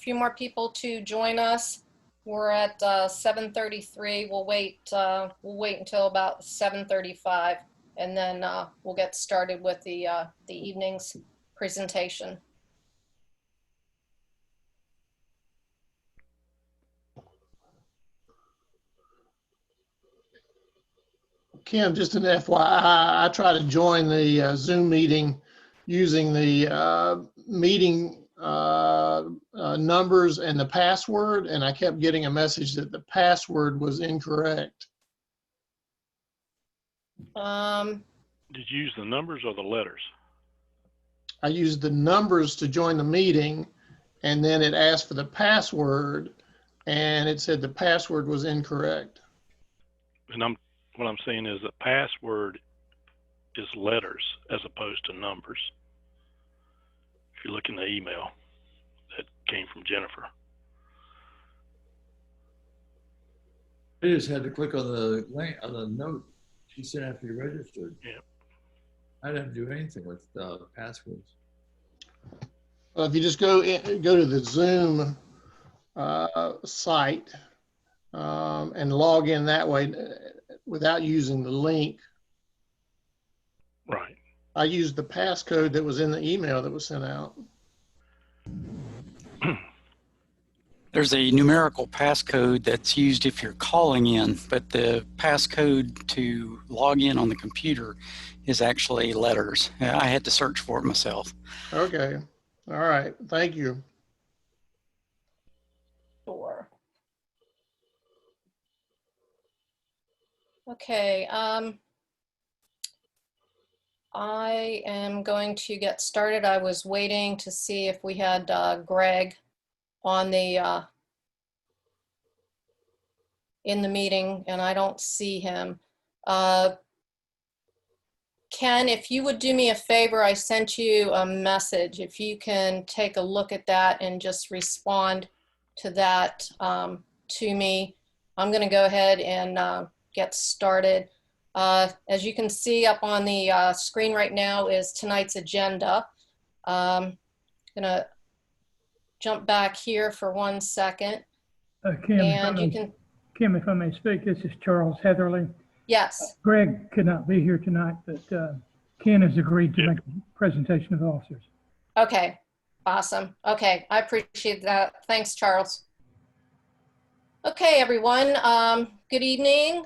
few more people to join us. We're at 7:33. We'll wait until about 7:35, and then we'll get started with the evening's presentation. Kim, just an FYI, I try to join the Zoom meeting using the meeting numbers and the password, and I kept getting a message that the password was incorrect. Did you use the numbers or the letters? I used the numbers to join the meeting, and then it asked for the password, and it said the password was incorrect. And what I'm saying is that password is letters as opposed to numbers. If you look in the email that came from Jennifer. I just had to click on the link, on the note she sent after you registered. Yeah. I didn't do anything with passwords. Well, if you just go to the Zoom site and log in that way without using the link. Right. I used the passcode that was in the email that was sent out. There's a numerical passcode that's used if you're calling in, but the passcode to log in on the computer is actually letters. I had to search for it myself. Okay. All right. Thank you. Sure. Okay. I am going to get started. I was waiting to see if we had Greg on the in the meeting, and I don't see him. Ken, if you would do me a favor, I sent you a message. If you can take a look at that and just respond to that to me, I'm going to go ahead and get started. As you can see up on the screen right now is tonight's agenda. I'm going to jump back here for 1 second. Kim, and you can. Kim, if I may speak, this is Charles Heatherly. Yes. Greg could not be here tonight, but Ken has agreed to make a presentation of the officers. Okay, awesome. Okay, I appreciate that. Thanks, Charles. Okay, everyone, good evening.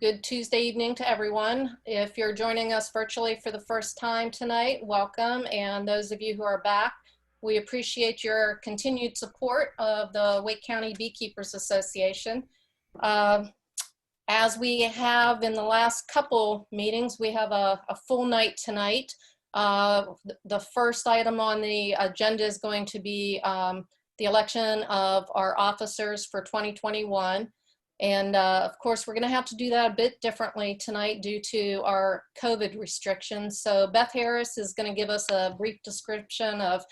Good Tuesday evening to everyone. If you're joining us virtually for the first time tonight, welcome. And those of you who are back, we appreciate your continued support of the Wake County Beekeepers Association. As we have in the last couple meetings, we have a full night tonight. The first item on the agenda is going to be the election of our officers for 2021. And of course, we're going to have to do that a bit differently tonight due to our COVID restrictions. So Beth Harris is going to give us a brief description of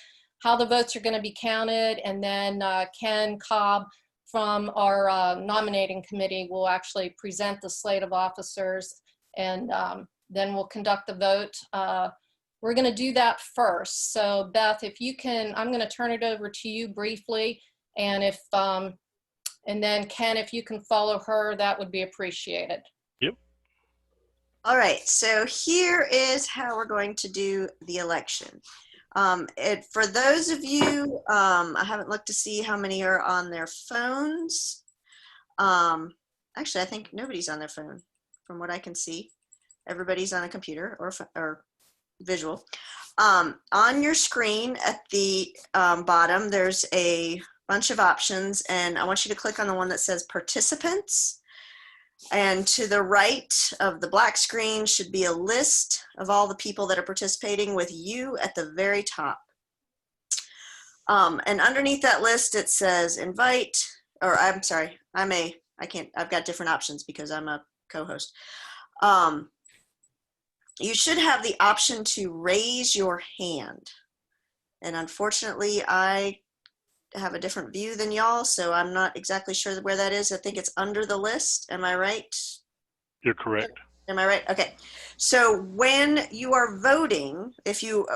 how the votes are going to be counted, and then Ken Cobb from our nominating committee will actually present the slate of officers, and then we'll conduct the vote. We're going to do that first. So Beth, if you can, I'm going to turn it over to you briefly, and if and then Ken, if you can follow her, that would be appreciated. Yep. All right, so here is how we're going to do the election. For those of you, I haven't looked to see how many are on their phones. Actually, I think nobody's on their phone from what I can see. Everybody's on a computer or visual. On your screen at the bottom, there's a bunch of options, and I want you to click on the one that says participants. And to the right of the black screen should be a list of all the people that are participating with you at the very top. And underneath that list, it says invite, or I'm sorry, I've got different options because I'm a co-host. You should have the option to raise your hand. And unfortunately, I have a different view than y'all, so I'm not exactly sure where that is. I think it's under the list. Am I right? You're correct. Am I right? Okay. So when you are voting,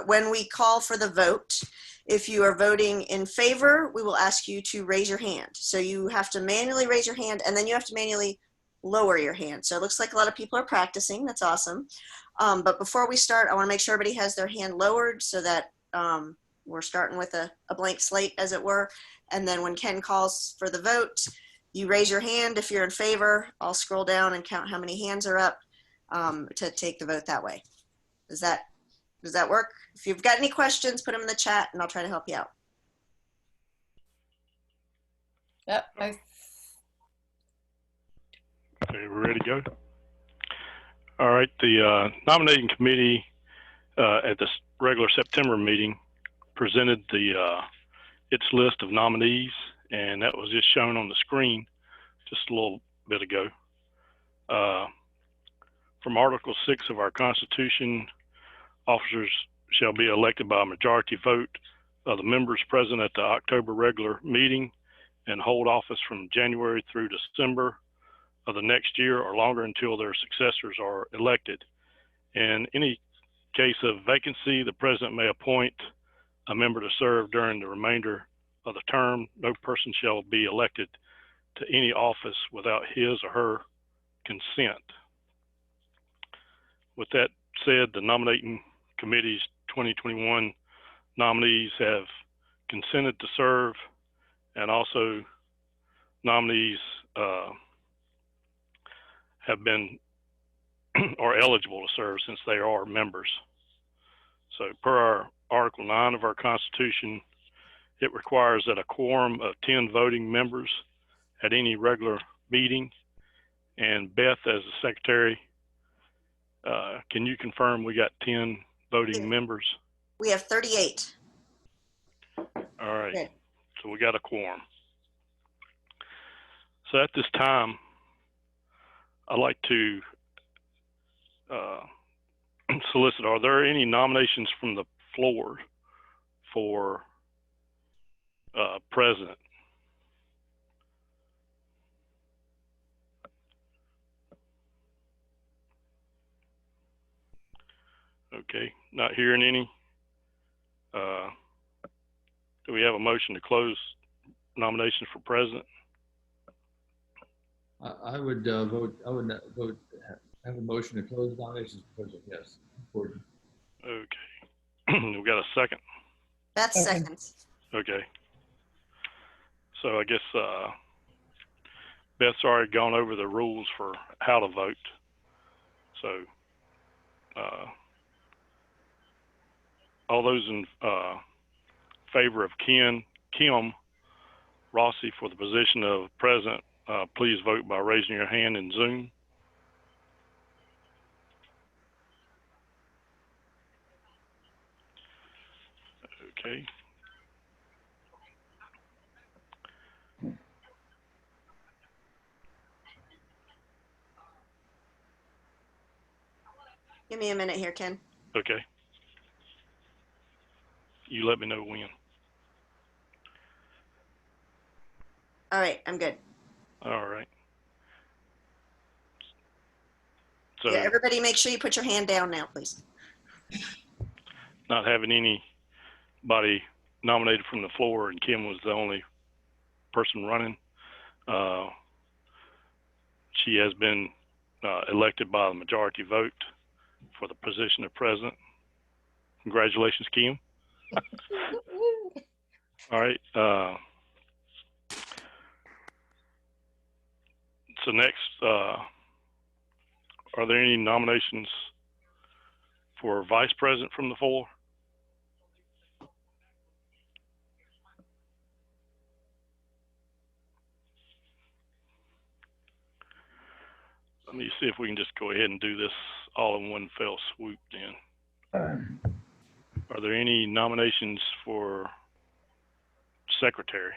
when we call for the vote, If you are voting in favor, we will ask you to raise your hand. So you have to manually raise your hand, and then you have to manually lower your hand. So it looks like a lot of people are practicing. That's awesome. But before we start, I want to make sure everybody has their hand lowered so that we're starting with a blank slate, as it were. And then when Ken calls for the vote, you raise your hand if you're in favor. I'll scroll down and count how many hands are up to take the vote that way. Does that work? If you've got any questions, put them in the chat and I'll try to help you out. Yep. Okay, we're ready to go. All right, the nominating committee at this regular September meeting presented its list of nominees, and that was just shown on the screen just a little bit ago. From Article 6 of our Constitution, officers shall be elected by a majority vote of the members present at the October regular meeting and hold office from January through December of the next year or longer until their successors are elected. In any case of vacancy, the president may appoint a member to serve during the remainder of the term. No person shall be elected to any office without his or her consent. With that said, the nominating committee's 2021 nominees have consented to serve, and also nominees have been or eligible to serve since they are members. So per our Article 9 of our Constitution, it requires that a quorum of 10 voting members at any regular meeting. And Beth, as the secretary, can you confirm we got 10 voting members? We have 38. All right, Good. So we got a quorum. So at this time, I'd like to solicit, are there any nominations from the floor for president? Okay, not hearing any. Do we have a motion to close nominations for president? I would vote. I would vote. Have a motion to close nominations for president. Yes. Important. Okay, we got a second. That's seconds. Okay. So I guess Beth's already gone over the rules for how to vote. So all those in favor of Kim Rossi for the position of president, please vote by raising your hand in Zoom. Okay. Give me a minute here, Ken. Okay. You let me know when. All right, I'm good. All right. So Yeah, everybody make sure you put your hand down now, please. not having anybody nominated from the floor, and Kim was the only person running, she has been elected by the majority vote for the position of president. Congratulations, Kim. All right. So next, are there any nominations for vice president from the floor? Let me see if we can just go ahead and do this all in one fell swoop then. Are there any nominations for secretary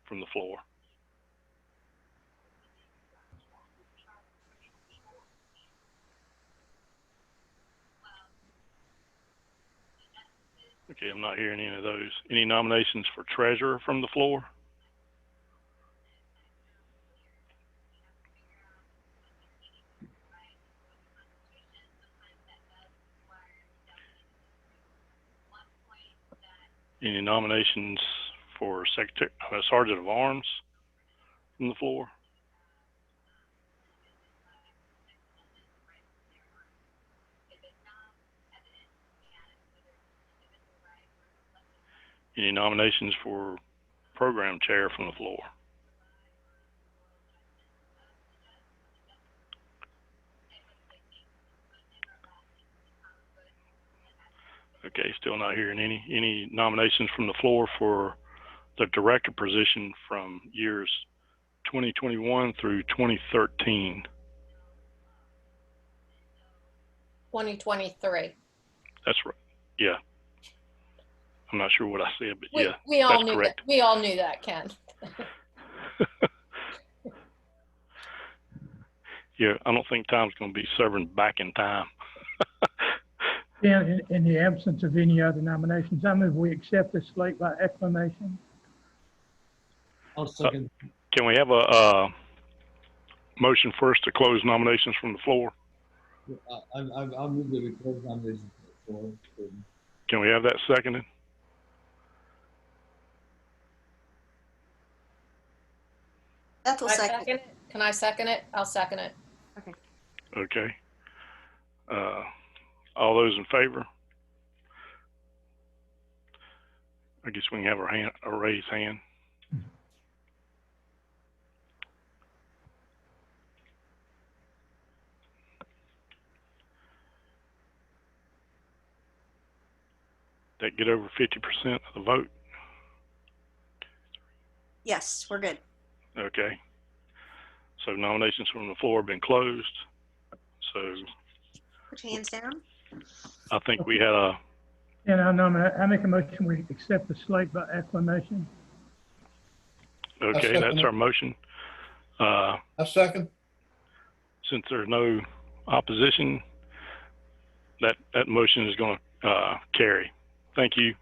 from the floor? Okay, I'm not hearing any of those. Any nominations for treasurer from the floor? Any nominations for Secretary, Sergeant of Arms from the floor? Any nominations for Program Chair from the floor? Okay, still not hearing any nominations from the floor for the director position from years 2021 through 2013. 2023. That's right. Yeah. I'm not sure what I said, but yeah, We all that's knew correct. that. We all knew that, Ken. Yeah, I don't think Tom's going to be serving back in time. Yeah, in the absence of any other nominations, I move we accept this slate by acclamation. I'll second. Can we have a motion first to close nominations from the floor? I'll move that we close nominations for. Can we have that seconded? Beth will Can I second. second it? Can I second it? I'll second it. Okay. All those in favor? I guess we can have a raised hand. That get over 50% of the vote? Yes, we're good. Okay. So nominations from the floor have been closed. So Put your hands down. I think we had a, And I make a motion we accept the slate by acclamation. okay, that's our motion. A second. Since there's no opposition, that motion is going to carry. Thank you.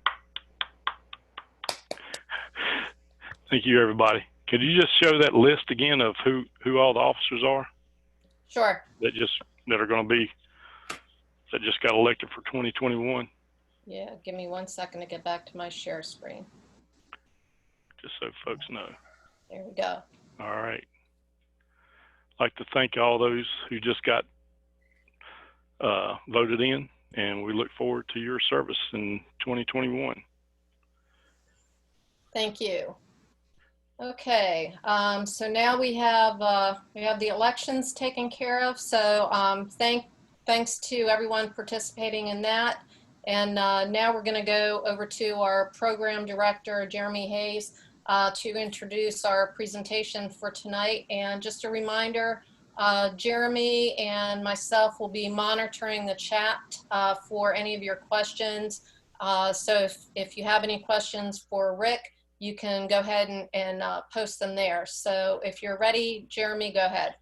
Thank you, everybody. Could you just show that list again of who all the officers are Sure. that are going to be, that just got elected for 2021? Yeah, give me 1 second to get back to my share screen. Just so folks know. There we go. All right. I'd like to thank all those who just got voted in, and we look forward to your service in 2021. Thank you. Okay, so now we have the elections taken care of. So thanks to everyone participating in that. And now we're going to go over to our program director, Jeremy Hayes, to introduce our presentation for tonight. And just a reminder, Jeremy and myself will be monitoring the chat for any of your questions. So if you have any questions for Rick, you can go ahead and post them there. So if you're ready, Jeremy, go ahead.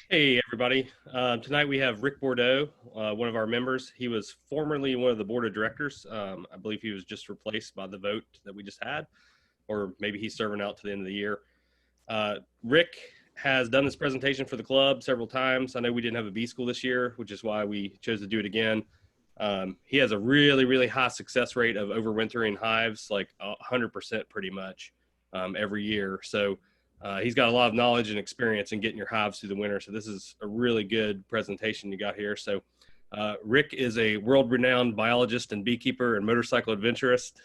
Hey, everybody. Tonight we have Rick Bordeaux, one of our members. He was formerly one of the board of directors. I believe he was just replaced by the vote that we just had, or maybe he's serving out to the end of the year. Rick has done this presentation for the club several times. I know we didn't have a B school this year, which is why we chose to do it again. He has a really, really high success rate of overwintering hives, like 100% pretty much every year. So he's got a lot of knowledge and experience in getting your hives through the winter. So this is a really good presentation you got here. So Rick is a world-renowned biologist and beekeeper and motorcycle adventurist.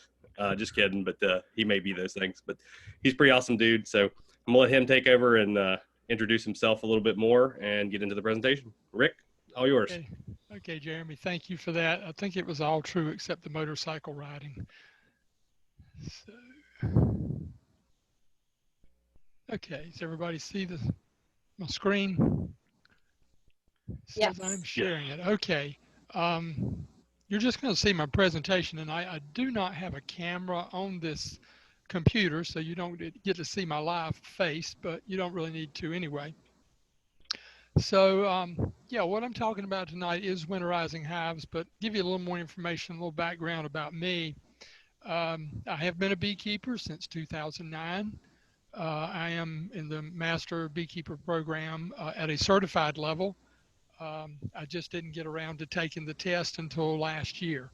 Just kidding, but he may be those things. But he's a pretty awesome dude. So I'm gonna let him take over and introduce himself a little bit more and get into the presentation. Rick, all yours. Okay, Jeremy, thank you for that. I think it was all true except the motorcycle riding. So, okay, does everybody see my screen? It says Yes. I'm sharing it. Okay. You're just going to see my presentation, and I do not have a camera on this computer, so you don't get to see my live face, but you don't really need to anyway. So yeah, what I'm talking about tonight is winterizing hives, but give you a little more information, a little background about me. I have been a beekeeper since 2009. I am in the Master Beekeeper program at a certified level. I just didn't get around to taking the test until last year.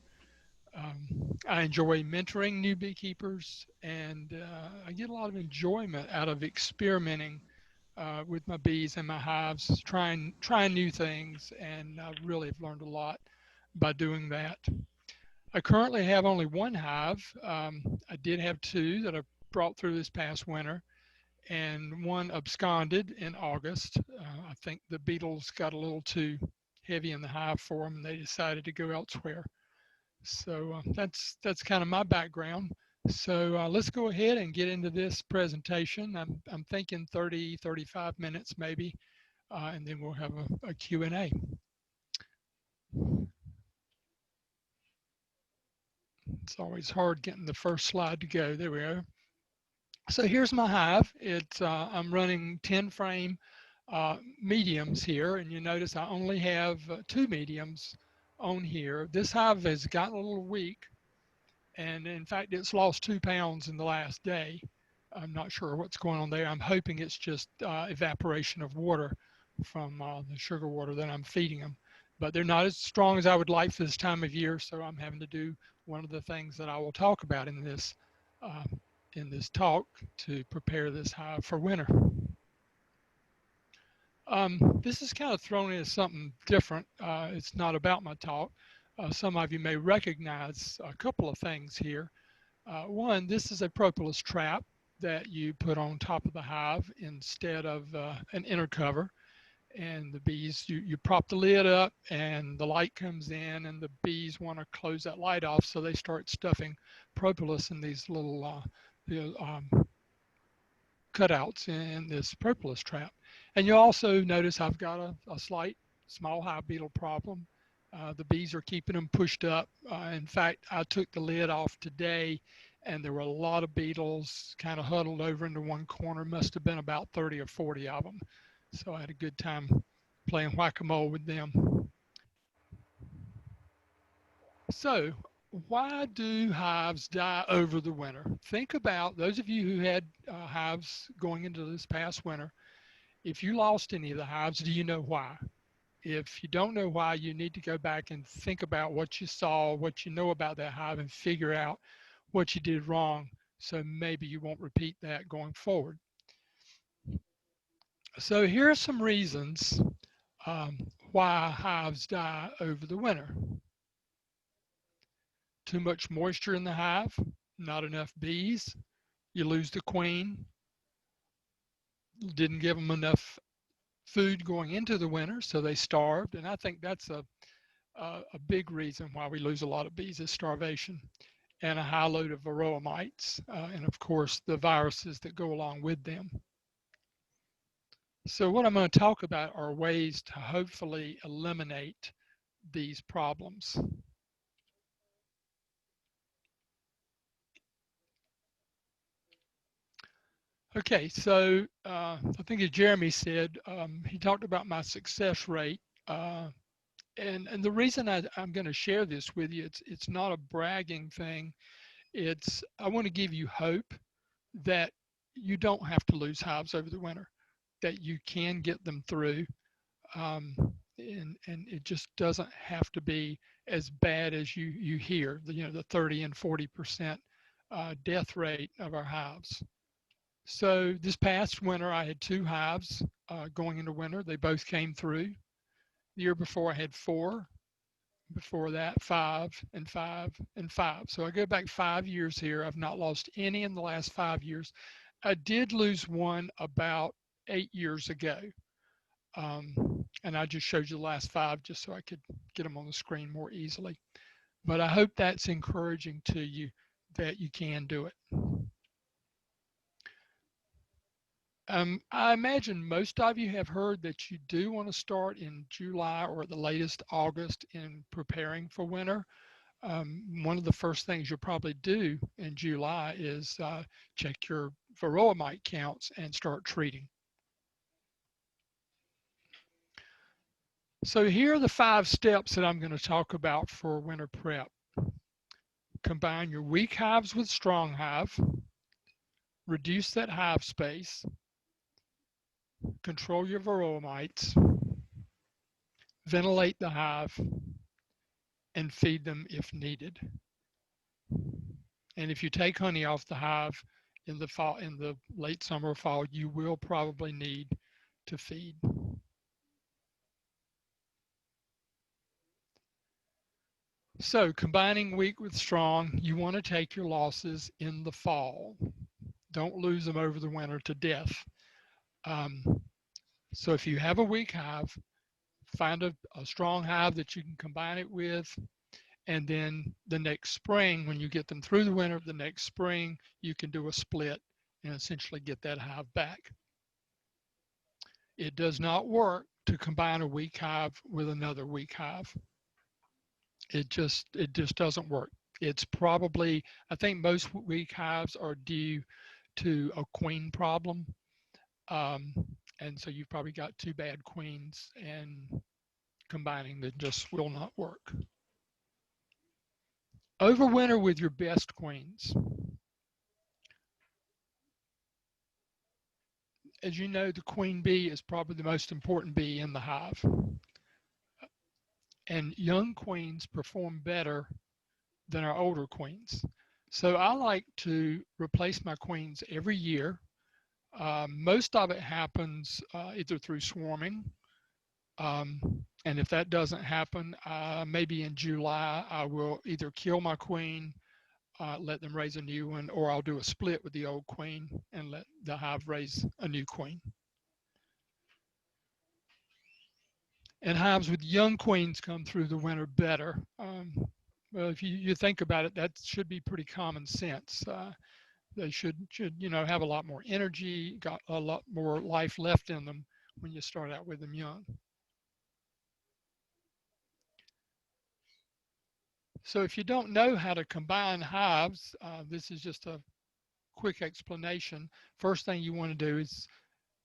I enjoy mentoring new beekeepers, and I get a lot of enjoyment out of experimenting with my bees and my hives, trying new things, and I really have learned a lot by doing that. I currently have only one hive. I did have two that I brought through this past winter, and one absconded in August. I think the beetles got a little too heavy in the hive for them, and they decided to go elsewhere. So that's kind of my background. So let's go ahead and get into this presentation. I'm thinking 30, 35 minutes maybe, and then we'll have a Q&A. It's always hard getting the first slide to go. There we go. So here's my hive. I'm running 10 frame mediums here, and you notice I only have two mediums on here. This hive has gotten a little weak, and in fact it's lost 2 pounds in the last day. I'm not sure what's going on there. I'm hoping it's just evaporation of water from the sugar water that I'm feeding them. But they're not as strong as I would like for this time of year, so I'm having to do one of the things that I will talk about in this talk to prepare this hive for winter. This is kind of thrown in as something different. It's not about my talk. Some of you may recognize a couple of things here. One, this is a propolis trap that you put on top of the hive instead of an inner cover. And the bees, you prop the lid up and the light comes in, and the bees want to close that light off, so they start stuffing propolis in these little cutouts in this propolis trap. And you also notice I've got a slight small hive beetle problem. The bees are keeping them pushed up. In fact, I took the lid off today, and there were a lot of beetles kind of huddled over into one corner. Must have been about 30 or 40 of them. So I had a good time playing whack-a-mole with them. So why do hives die over the winter? Think about those of you who had hives going into this past winter. If you lost any of the hives, do you know why? If you don't know why, you need to go back and think about what you saw, what you know about that hive, and figure out what you did wrong, so maybe you won't repeat that going forward. So here are some reasons why hives die over the winter. Too much moisture in the hive, not enough bees, you lose the queen, didn't give them enough food going into the winter, so they starved. And I think that's a big reason why we lose a lot of bees is starvation, and a high load of varroa mites, and of course the viruses that go along with them. So what I'm going to talk about are ways to hopefully eliminate these problems. Okay, so I think as Jeremy said, he talked about my success rate. And the reason I'm going to share this with you, it's not a bragging thing. I want to give you hope that you don't have to lose hives over the winter, that you can get them through, and it just doesn't have to be as bad as you hear. The 30 and 40% death rate of our hives. So this past winter, I had 2 hives going into winter. They both came through. The year before, I had 4. Before that, 5 and 5 and 5. So I go back 5 years here. I've not lost any in the last 5 years. I did lose one about 8 years ago. And I just showed you the last 5 just so I could get them on the screen more easily. But I hope that's encouraging to you that you can do it. I imagine most of you have heard that you do want to start in July or at the latest August in preparing for winter. One of the first things you'll probably do in July is check your varroa mite counts and start treating. So here are the 5 steps that I'm going to talk about for winter prep. Combine your weak hives with strong hive. Reduce that hive space. Control your varroa mites. Ventilate the hive, and feed them if needed. And if you take honey off the hive in the fall, in the late summer or fall, you will probably need to feed. So combining weak with strong, you want to take your losses in the fall. Don't lose them over the winter to death. So if you have a weak hive, find a strong hive that you can combine it with. And then the next spring, when you get them through the winter, the next spring, you can do a split and essentially get that hive back. It does not work to combine a weak hive with another weak hive. It just doesn't work. It's probably, I think most weak hives are due to a queen problem. And so you've probably got two bad queens, and combining them just will not work. Overwinter with your best queens. As you know, the queen bee is probably the most important bee in the hive. And young queens perform better than our older queens. So I like to replace my queens every year. Most of it happens either through swarming, and if that doesn't happen, maybe in July, I will either kill my queen, let them raise a new one, or I'll do a split with the old queen and let the hive raise a new queen. And hives with young queens come through the winter better. Well, if you think about it, that should be pretty common sense. They should have a lot more energy, got a lot more life left in them when you start out with them young. So if you don't know how to combine hives, this is just a quick explanation. First thing you want to do is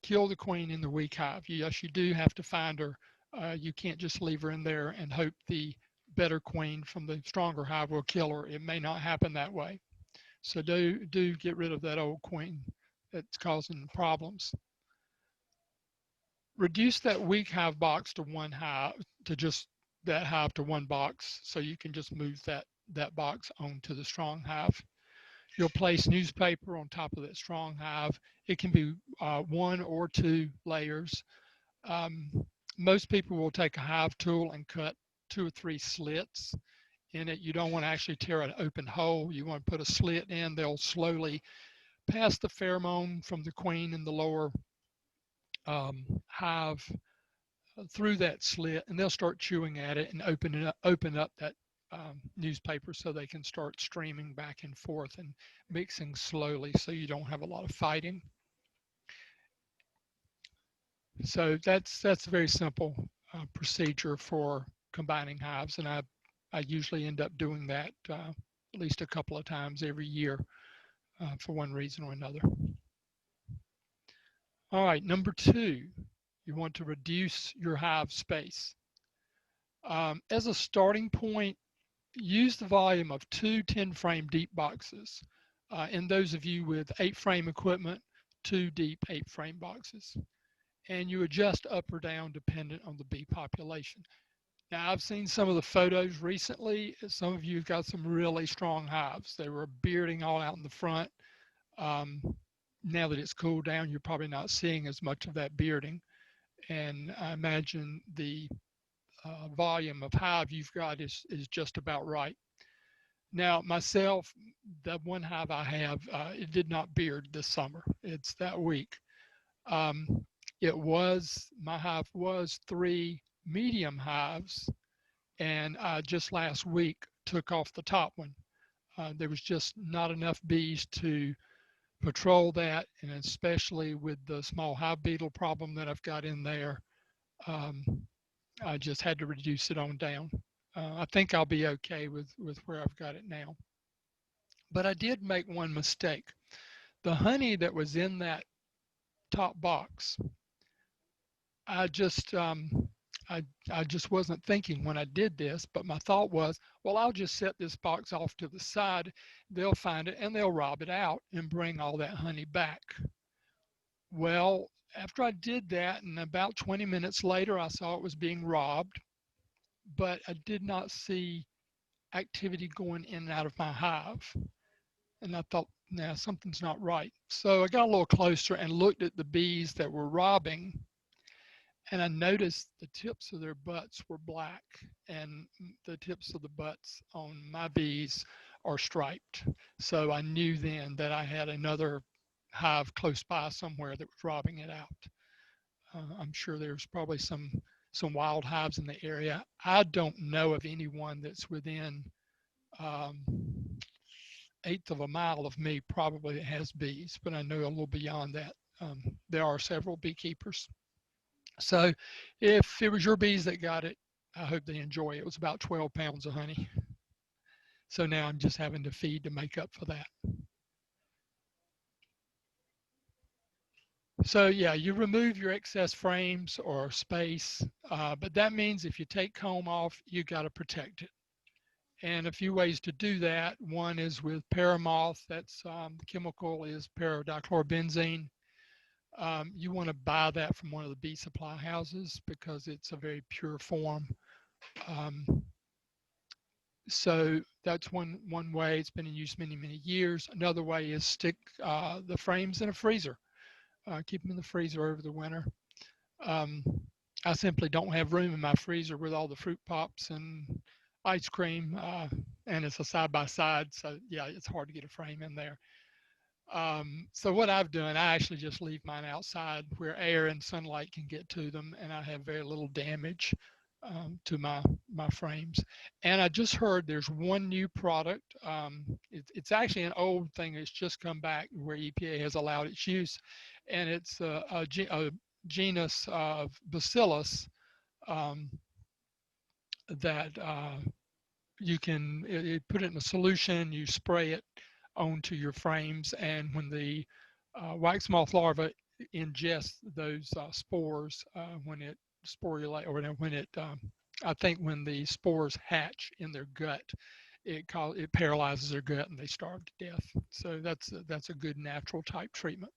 kill the queen in the weak hive. Yes, you do have to find her. You can't just leave her in there and hope the better queen from the stronger hive will kill her. It may not happen that way. So do get rid of that old queen that's causing problems. Reduce that weak hive box to one hive, to just that hive to one box, so you can just move that box onto the strong hive. You'll place newspaper on top of that strong hive. It can be 1 or 2 layers. Most people will take a hive tool and cut 2 or 3 slits in it. You don't want to actually tear an open hole. You want to put a slit in. They'll slowly pass the pheromone from the queen in the lower hive through that slit, and they'll start chewing at it and open up that newspaper so they can start streaming back and forth and mixing slowly, so you don't have a lot of fighting. So that's a very simple procedure for combining hives, and I usually end up doing that at least a couple of times every year for one reason or another. All right, number 2, you want to reduce your hive space. As a starting point, use the volume of 2 10-frame deep boxes. And those of you with 8-frame equipment, 2 deep 8-frame boxes. And you adjust up or down dependent on the bee population. Now, I've seen some of the photos recently. Some of you have got some really strong hives. They were bearding all out in the front. Now that it's cooled down, you're probably not seeing as much of that bearding. And I imagine the volume of hive you've got is just about right. Now, myself, that one hive I have, it did not beard this summer. It's that weak. My hive was 3 medium hives, and I just last week took off the top one. There was just not enough bees to patrol that, and especially with the small hive beetle problem that I've got in there, I just had to reduce it on down. I think I'll be okay with where I've got it now. But I did make one mistake. The honey that was in that top box, I just wasn't thinking when I did this, but my thought was, well, I'll just set this box off to the side. They'll find it and they'll rob it out and bring all that honey back. Well, after I did that, and about 20 minutes later, I saw it was being robbed, but I did not see activity going in and out of my hive. And I thought, nah, something's not right. So I got a little closer and looked at the bees that were robbing, and I noticed the tips of their butts were black, and the tips of the butts on my bees are striped. So I knew then that I had another hive close by somewhere that was robbing it out. I'm sure there's probably some wild hives in the area. I don't know of anyone that's within um, eighth of a mile of me probably that has bees, but I know a little beyond that. There are several beekeepers. So if it was your bees that got it, I hope they enjoy it. It was about 12 pounds of honey. So now I'm just having to feed to make up for that. So yeah, you remove your excess frames or space, but that means if you take comb off, you got to protect it. And a few ways to do that. One is with paramoth. That's the chemical is paradichlorobenzene. You want to buy that from one of the bee supply houses because it's a very pure form. So that's one way. It's been in use many, many years. Another way is stick the frames in a freezer. Keep them in the freezer over the winter. I simply don't have room in my freezer with all the fruit pops and ice cream, and it's a side-by-side, so yeah, it's hard to get a frame in there. So what I've done, I actually just leave mine outside where air and sunlight can get to them, and I have very little damage to my frames. And I just heard there's one new product. It's actually an old thing that's just come back where EPA has allowed its use, and it's a genus of bacillus that you can put it in a solution, you spray it onto your frames, and when the wax moth larva ingests those spores, when it sporulate, or when it, I think when the spores hatch in their gut, it paralyzes their gut and they starve to death. So that's a good natural type treatment.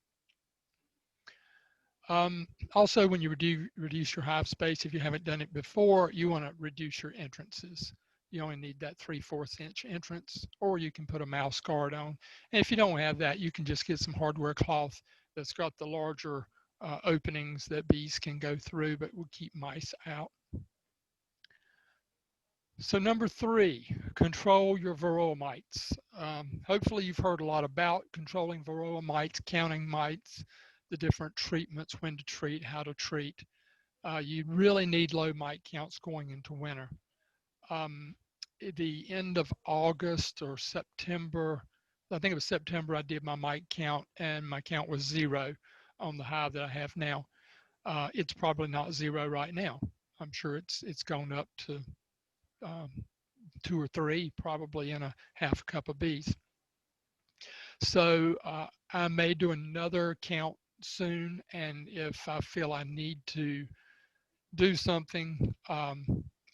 Also, when you reduce your hive space, if you haven't done it before, you want to reduce your entrances. You only need that 3/4 inch entrance, or you can put a mouse guard on. And if you don't have that, you can just get some hardware cloth that's got the larger openings that bees can go through, but will keep mice out. So number 3, control your varroa mites. Hopefully you've heard a lot about controlling varroa mites, counting mites, the different treatments, when to treat, how to treat. You really need low mite counts going into winter. The end of August or September, I think it was September, I did my mite count, and my count was 0 on the hive that I have now. It's probably not 0 right now. I'm sure it's gone up to 2 or 3 probably in a half cup of bees. So I may do another count soon, and if I feel I need to do something,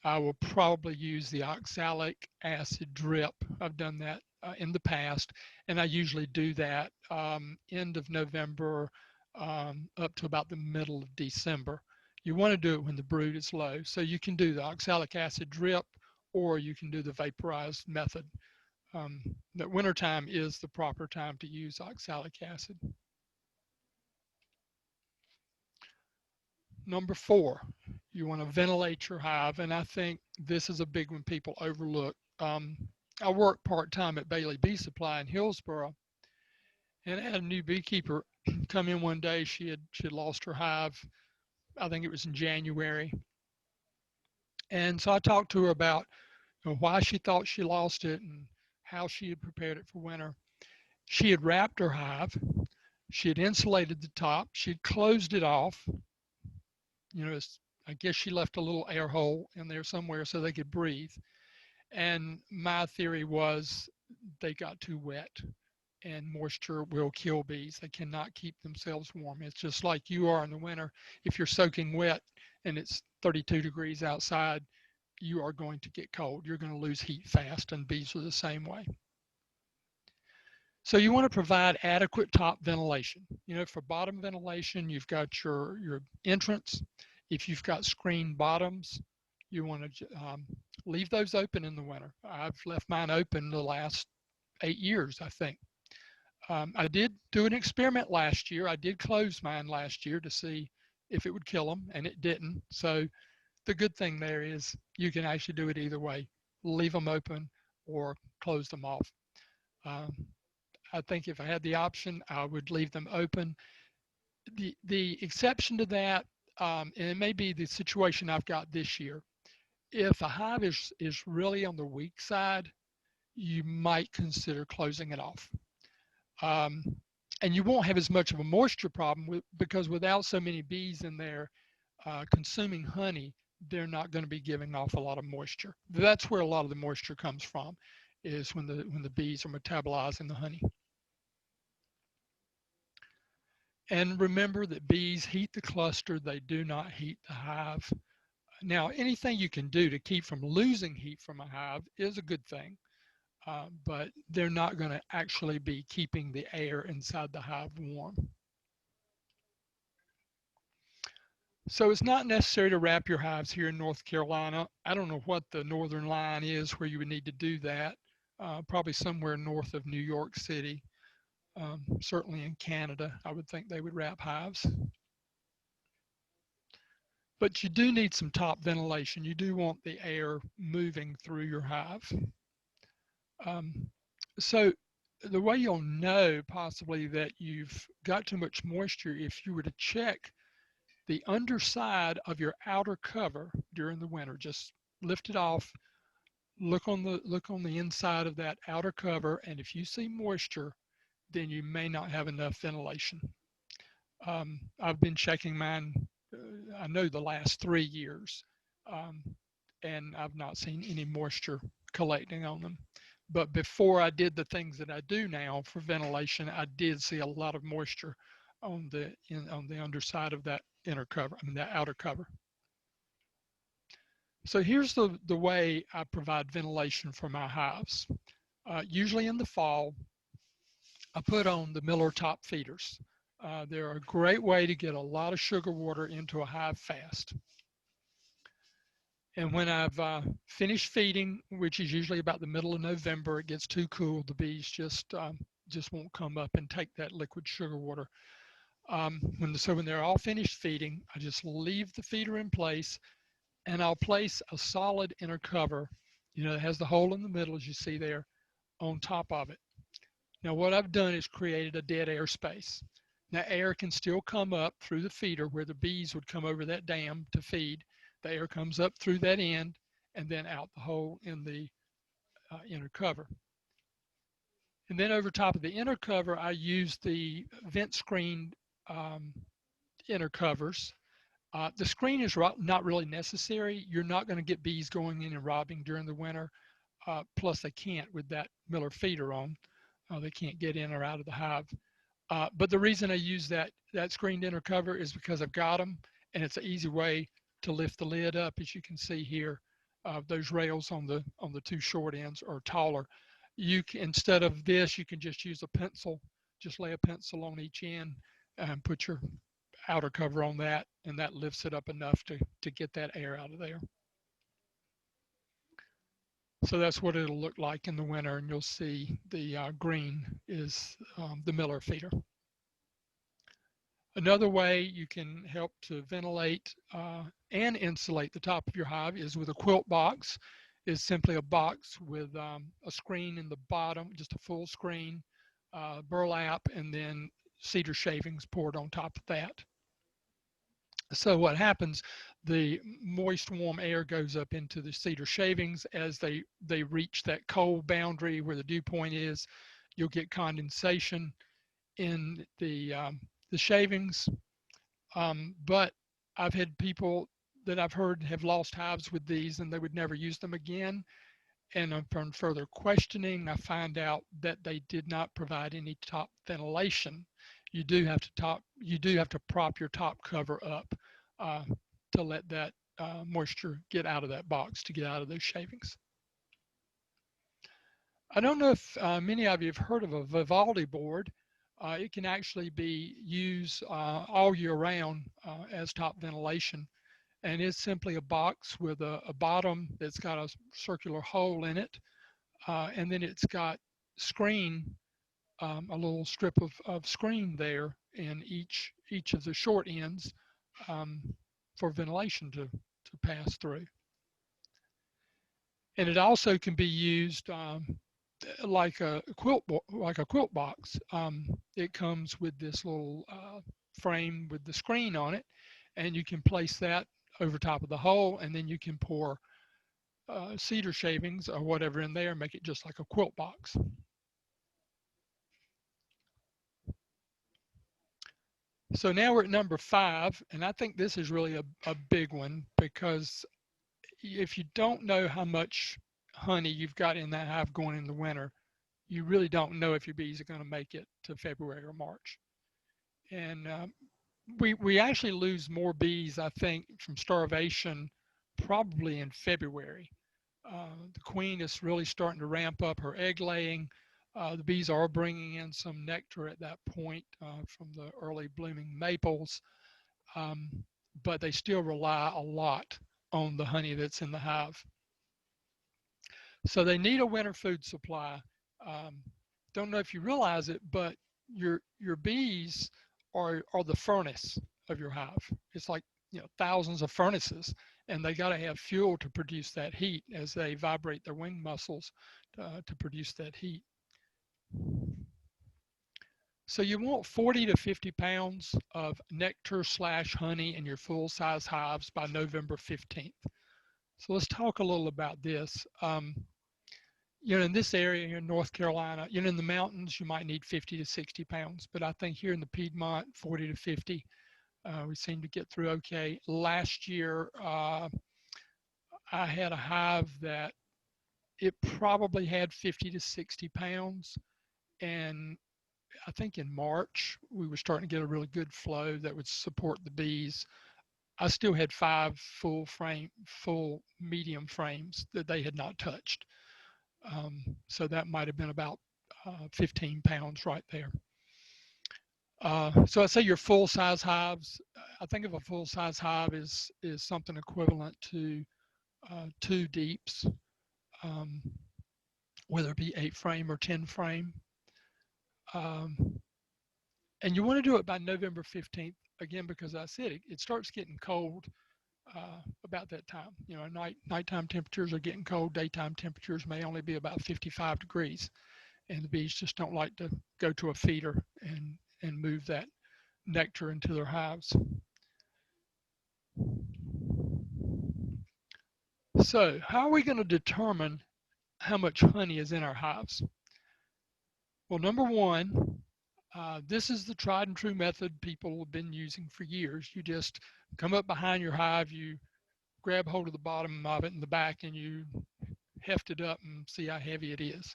I will probably use the oxalic acid drip. I've done that in the past, and I usually do that end of November up to about the middle of December. You want to do it when the brood is low, so you can do the oxalic acid drip, or you can do the vaporized method. That wintertime is the proper time to use oxalic acid. Number 4, you want to ventilate your hive, and I think this is a big one people overlook. I work part-time at Bailey Bee Supply in Hillsboro, and I had a new beekeeper come in one day. She had lost her hive, I think it was in January. And so I talked to her about why she thought she lost it and how she had prepared it for winter. She had wrapped her hive. She had insulated the top. She had closed it off. I guess she left a little air hole in there somewhere so they could breathe. And my theory was they got too wet, and moisture will kill bees. They cannot keep themselves warm. It's just like you are in the winter. If you're soaking wet and it's 32 degrees outside, you are going to get cold. You're going to lose heat fast, and bees are the same way. So you want to provide adequate top ventilation. For bottom ventilation, you've got your entrance. If you've got screened bottoms, you want to leave those open in the winter. I've left mine open the last 8 years, I think. I did do an experiment last year. I did close mine last year to see if it would kill them, and it didn't. So the good thing there is you can actually do it either way, leave them open or close them off. I think if I had the option, I would leave them open. The exception to that, and it may be the situation I've got this year, if a hive is really on the weak side, you might consider closing it off. And you won't have as much of a moisture problem because without so many bees in there consuming honey, they're not going to be giving off a lot of moisture. That's where a lot of the moisture comes from, is when the bees are metabolizing the honey. And remember that bees heat the cluster, they do not heat the hive. Now, anything you can do to keep from losing heat from a hive is a good thing, but they're not going to actually be keeping the air inside the hive warm. So it's not necessary to wrap your hives here in North Carolina. I don't know what the northern line is where you would need to do that, probably somewhere north of New York City. Certainly in Canada, I would think they would wrap hives. But you do need some top ventilation. You do want the air moving through your hive. So the way you'll know possibly that you've got too much moisture, if you were to check the underside of your outer cover during the winter, just lift it off, look on the inside of that outer cover, and if you see moisture, then you may not have enough ventilation. I've been checking mine, I know the last 3 years, and I've not seen any moisture collecting on them. But before I did the things that I do now for ventilation, I did see a lot of moisture on the underside of that inner cover, that outer cover. So here's the way I provide ventilation for my hives. Usually in the fall, I put on the Miller top feeders. They're a great way to get a lot of sugar water into a hive fast. And when I've finished feeding, which is usually about the middle of November, it gets too cool, the bees just won't come up and take that liquid sugar water. So when they're all finished feeding, I just leave the feeder in place, and I'll place a solid inner cover, that has the hole in the middle, as you see there, on top of it. Now what I've done is created a dead air space. Now air can still come up through the feeder where the bees would come over that dam to feed. The air comes up through that end and then out the hole in the inner cover. And then over top of the inner cover, I use the vent screened inner covers. The screen is not really necessary. You're not going to get bees going in and robbing during the winter. Plus they can't with that Miller feeder on. They can't get in or out of the hive. But the reason I use that screened inner cover is because I've got them, and it's an easy way to lift the lid up. As you can see here, those rails on the two short ends are taller. Instead of this, you can just use a pencil. Just lay a pencil on each end and put your outer cover on that, and that lifts it up enough to get that air out of there. So that's what it'll look like in the winter, and you'll see the green is the Miller feeder. Another way you can help to ventilate and insulate the top of your hive is with a quilt box. It's simply a box with a screen in the bottom, just a full screen, burlap, and then cedar shavings poured on top of that. So what happens, the moist, warm air goes up into the cedar shavings. As they reach that cold boundary where the dew point is, you'll get condensation in the shavings. But I've had people that I've heard have lost hives with these, and they would never use them again. And upon further questioning, I find out that they did not provide any top ventilation. You do have to prop your top cover up to let that moisture get out of that box, to get out of those shavings. I don't know if many of you have heard of a Vivaldi board. It can actually be used all year round as top ventilation. And it's simply a box with a bottom that's got a circular hole in it. And then it's got screen a little strip of screen there in each of the short ends for ventilation to pass through. And it also can be used like a quilt box. It comes with this little frame with the screen on it, and you can place that over top of the hole, and then you can pour cedar shavings or whatever in there, make it just like a quilt box. So now we're at number 5, and I think this is really a big one, because if you don't know how much honey you've got in that hive going in the winter, you really don't know if your bees are going to make it to February or March. And we actually lose more bees, I think, from starvation probably in February. The queen is really starting to ramp up her egg laying. The bees are bringing in some nectar at that point from the early blooming maples, but they still rely a lot on the honey that's in the hive. So they need a winter food supply. Don't know if you realize it, but your bees are the furnace of your hive. It's like, you know, thousands of furnaces, and they got to have fuel to produce that heat as they vibrate their wing muscles to produce that heat. So you want 40 to 50 pounds of nectar / honey in your full-size hives by November 15th. So let's talk a little about this. You know, in this area here in North Carolina, you know, in the mountains, you might need 50 to 60 pounds, but I think here in the Piedmont, 40 to 50, we seem to get through okay. Last year, I had a hive that it probably had 50 to 60 pounds. And I think in March, we were starting to get a really good flow that would support the bees. I still had 5 full medium frames that they had not touched. So that might have been about 15 pounds right there. So I say your full-size hives. I think of a full-size hive is something equivalent to 2 deeps, whether it be 8 frame or 10 frame. And you want to do it by November 15th, again, because I said it starts getting cold about that time. You know, nighttime temperatures are getting cold. Daytime temperatures may only be about 55 degrees. And the bees just don't like to go to a feeder and move that nectar into their hives. So how are we going to determine how much honey is in our hives? Well, number one, this is the tried and true method people have been using for years. You just come up behind your hive, you grab hold of the bottom of it in the back, and you heft it up and see how heavy it is.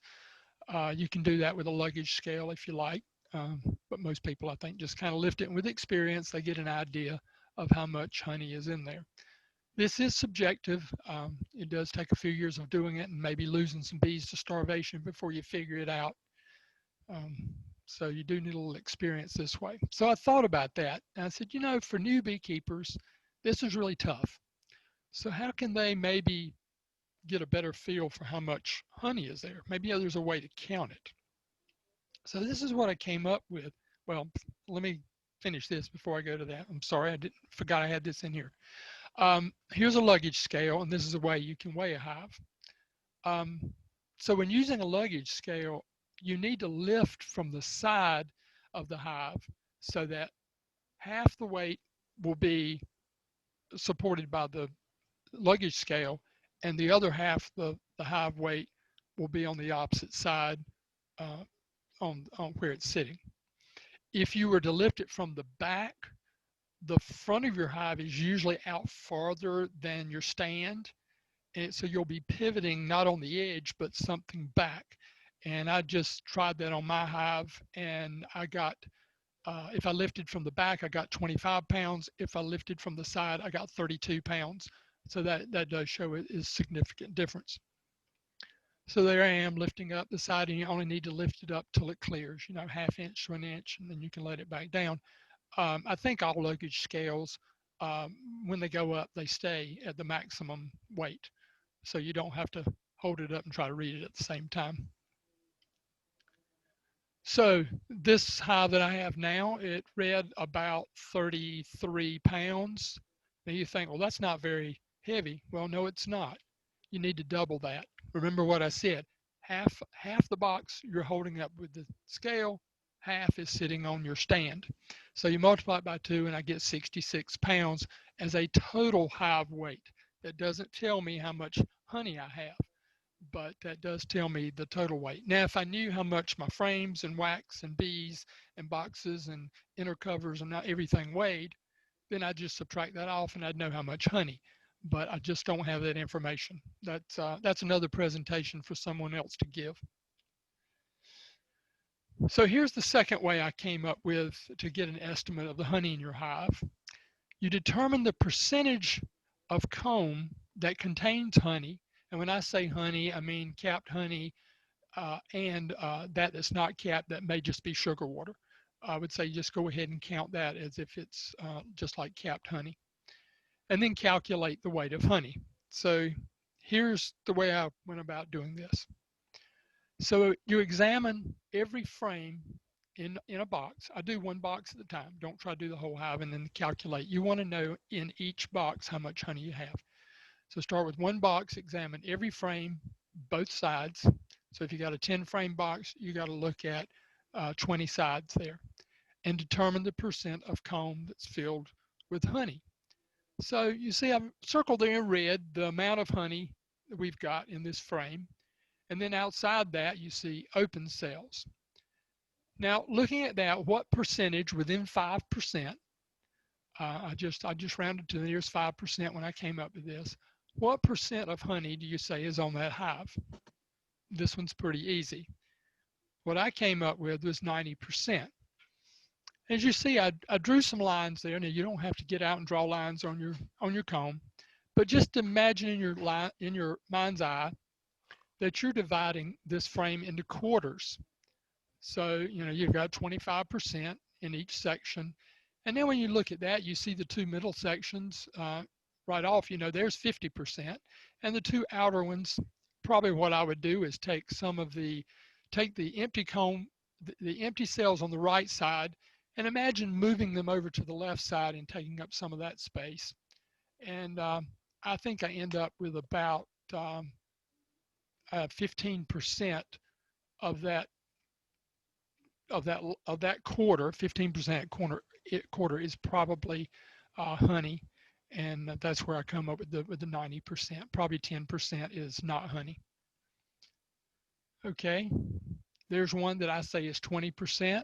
You can do that with a luggage scale if you like, but most people, I think, just kind of lift it. And with experience, they get an idea of how much honey is in there. This is subjective. It does take a few years of doing it and maybe losing some bees to starvation before you figure it out. So you do need a little experience this way. So I thought about that. And I said, you know, for new beekeepers, this is really tough. So how can they maybe get a better feel for how much honey is there? Maybe there's a way to count it. So this is what I came up with. Well, let me finish this before I go to that. I'm sorry, forgot I had this in here. Here's a luggage scale, and this is a way you can weigh a hive. So when using a luggage scale, you need to lift from the side of the hive so that half the weight will be supported by the luggage scale, and the other half, the hive weight, will be on the opposite side on where it's sitting. If you were to lift it from the back, the front of your hive is usually out farther than your stand. And so you'll be pivoting not on the edge, but something back. And I just tried that on my hive, and I got, if I lifted from the back, I got 25 pounds. If I lifted from the side, I got 32 pounds. So that does show it is significant difference. So there I am lifting up the side, and you only need to lift it up till it clears, you know, 1/2 inch to 1 inch, and then you can let it back down. I think all luggage scales, when they go up, they stay at the maximum weight. So you don't have to hold it up and try to read it at the same time. So this hive that I have now, it read about 33 pounds. Now you think, well, that's not very heavy. Well, no, it's not. You need to double that. Remember what I said. Half the box you're holding up with the scale, half is sitting on your stand. So you multiply it by 2 and I get 66 pounds as a total hive weight. That doesn't tell me how much honey I have, but that does tell me the total weight. Now, if I knew how much my frames and wax and bees and boxes and inner covers and everything weighed, then I'd just subtract that off and I'd know how much honey. But I just don't have that information. That's another presentation for someone else to give. So here's the second way I came up with to get an estimate of the honey in your hive. You determine the percentage of comb that contains honey. And when I say honey, I mean capped honey and that's not capped, that may just be sugar water. I would say just go ahead and count that as if it's just like capped honey. And then calculate the weight of honey. So here's the way I went about doing this. So you examine every frame in a box. I do one box at a time. Don't try to do the whole hive and then calculate. You want to know in each box how much honey you have. So start with one box, examine every frame, both sides. So if you got a 10 frame box, you got to look at 20 sides there and determine the percent of comb that's filled with honey. So you see I've circled there in red the amount of honey that we've got in this frame. And then outside that, you see open cells. Now, looking at that, what percentage within 5%, I just rounded to the nearest 5% when I came up with this. What percent of honey do you say is on that hive? This one's pretty easy. What I came up with was 90%. As you see, I drew some lines there. Now, you don't have to get out and draw lines on your comb, but just imagine in your mind's eye that you're dividing this frame into quarters. So, you've got 25% in each section. And then when you look at that, you see the two middle sections right off, there's 50%. And the two outer ones, probably what I would do is take the empty comb, the empty cells on the right side, and imagine moving them over to the left side and taking up some of that space. And I think I end up with about 15% of that quarter. 15% quarter is probably honey, and that's where I come up with the 90%. Probably 10% is not honey. Okay, there's one that I say is 20%.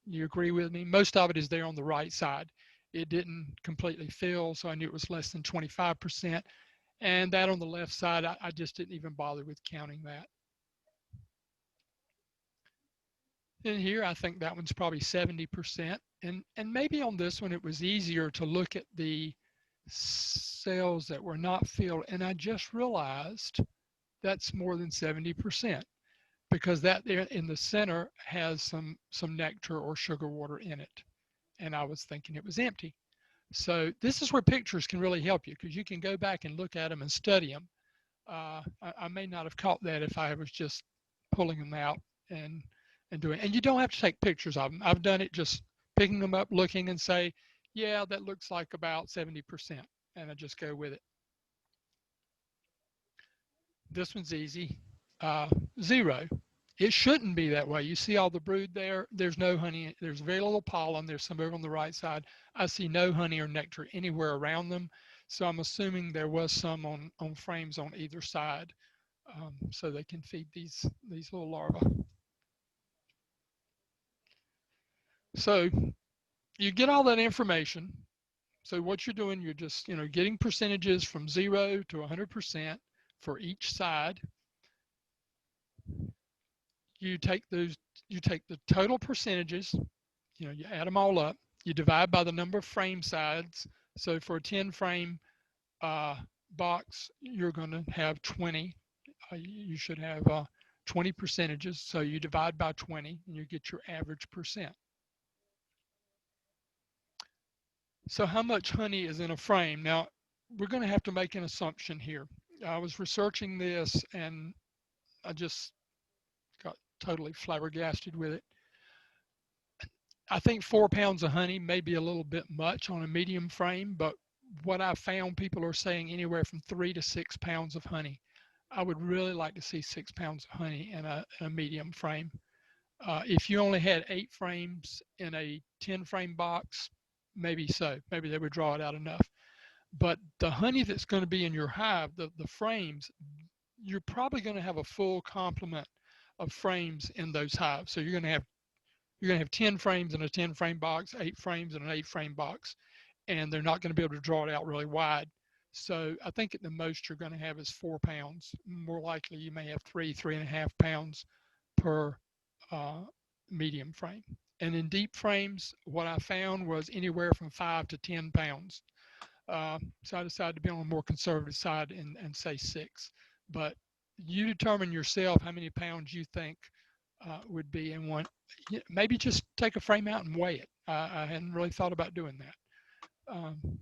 You agree with me? Most of it is there on the right side. It didn't completely fill, so I knew it was less than 25%. And that on the left side, I just didn't even bother with counting that. In here, I think that one's probably 70%. And maybe on this one, it was easier to look at the cells that were not filled. And I just realized that's more than 70%. Because that there in the center has some nectar or sugar water in it. And I was thinking it was empty. So this is where pictures can really help you, because you can go back and look at them and study them. I may not have caught that if I was just pulling them out and doing it. And you don't have to take pictures of them. I've done it just picking them up, looking and say, yeah, that looks like about 70%. And I just go with it. This one's easy. 0. It shouldn't be that way. You see all the brood there. There's no honey. There's very little pollen. There's some over on the right side. I see no honey or nectar anywhere around them. So I'm assuming there was some on frames on either side, so they can feed these little larvae. So you get all that information. So what you're doing, you're just getting percentages from 0 to 100% for each side. You take the total percentages, you add them all up. You divide by the number of frame sides. So for a 10 frame box, you're going to have 20. You should have 20 percentages. So you divide by 20 and you get your average percent. So how much honey is in a frame? Now, we're going to have to make an assumption here. I was researching this and I just got totally flabbergasted with it. I think 4 pounds of honey may be a little bit much on a medium frame, but what I found, people are saying anywhere from 3 to 6 pounds of honey. I would really like to see 6 pounds of honey in a medium frame. If you only had 8 frames in a 10 frame box, maybe so. Maybe they would draw it out enough. But the honey that's going to be in your hive, the frames, you're probably going to have a full complement of frames in those hives. So you're going to have 10 frames in a 10 frame box, 8 frames in an 8 frame box, and they're not going to be able to draw it out really wide. So I think at the most you're going to have is 4 pounds. More likely you may have 3.5 pounds per medium frame. And in deep frames, what I found was anywhere from 5 to 10 pounds. So I decided to be on the more conservative side and say 6. But you determine yourself how many pounds you think would be in one. Maybe just take a frame out and weigh it. I hadn't really thought about doing that.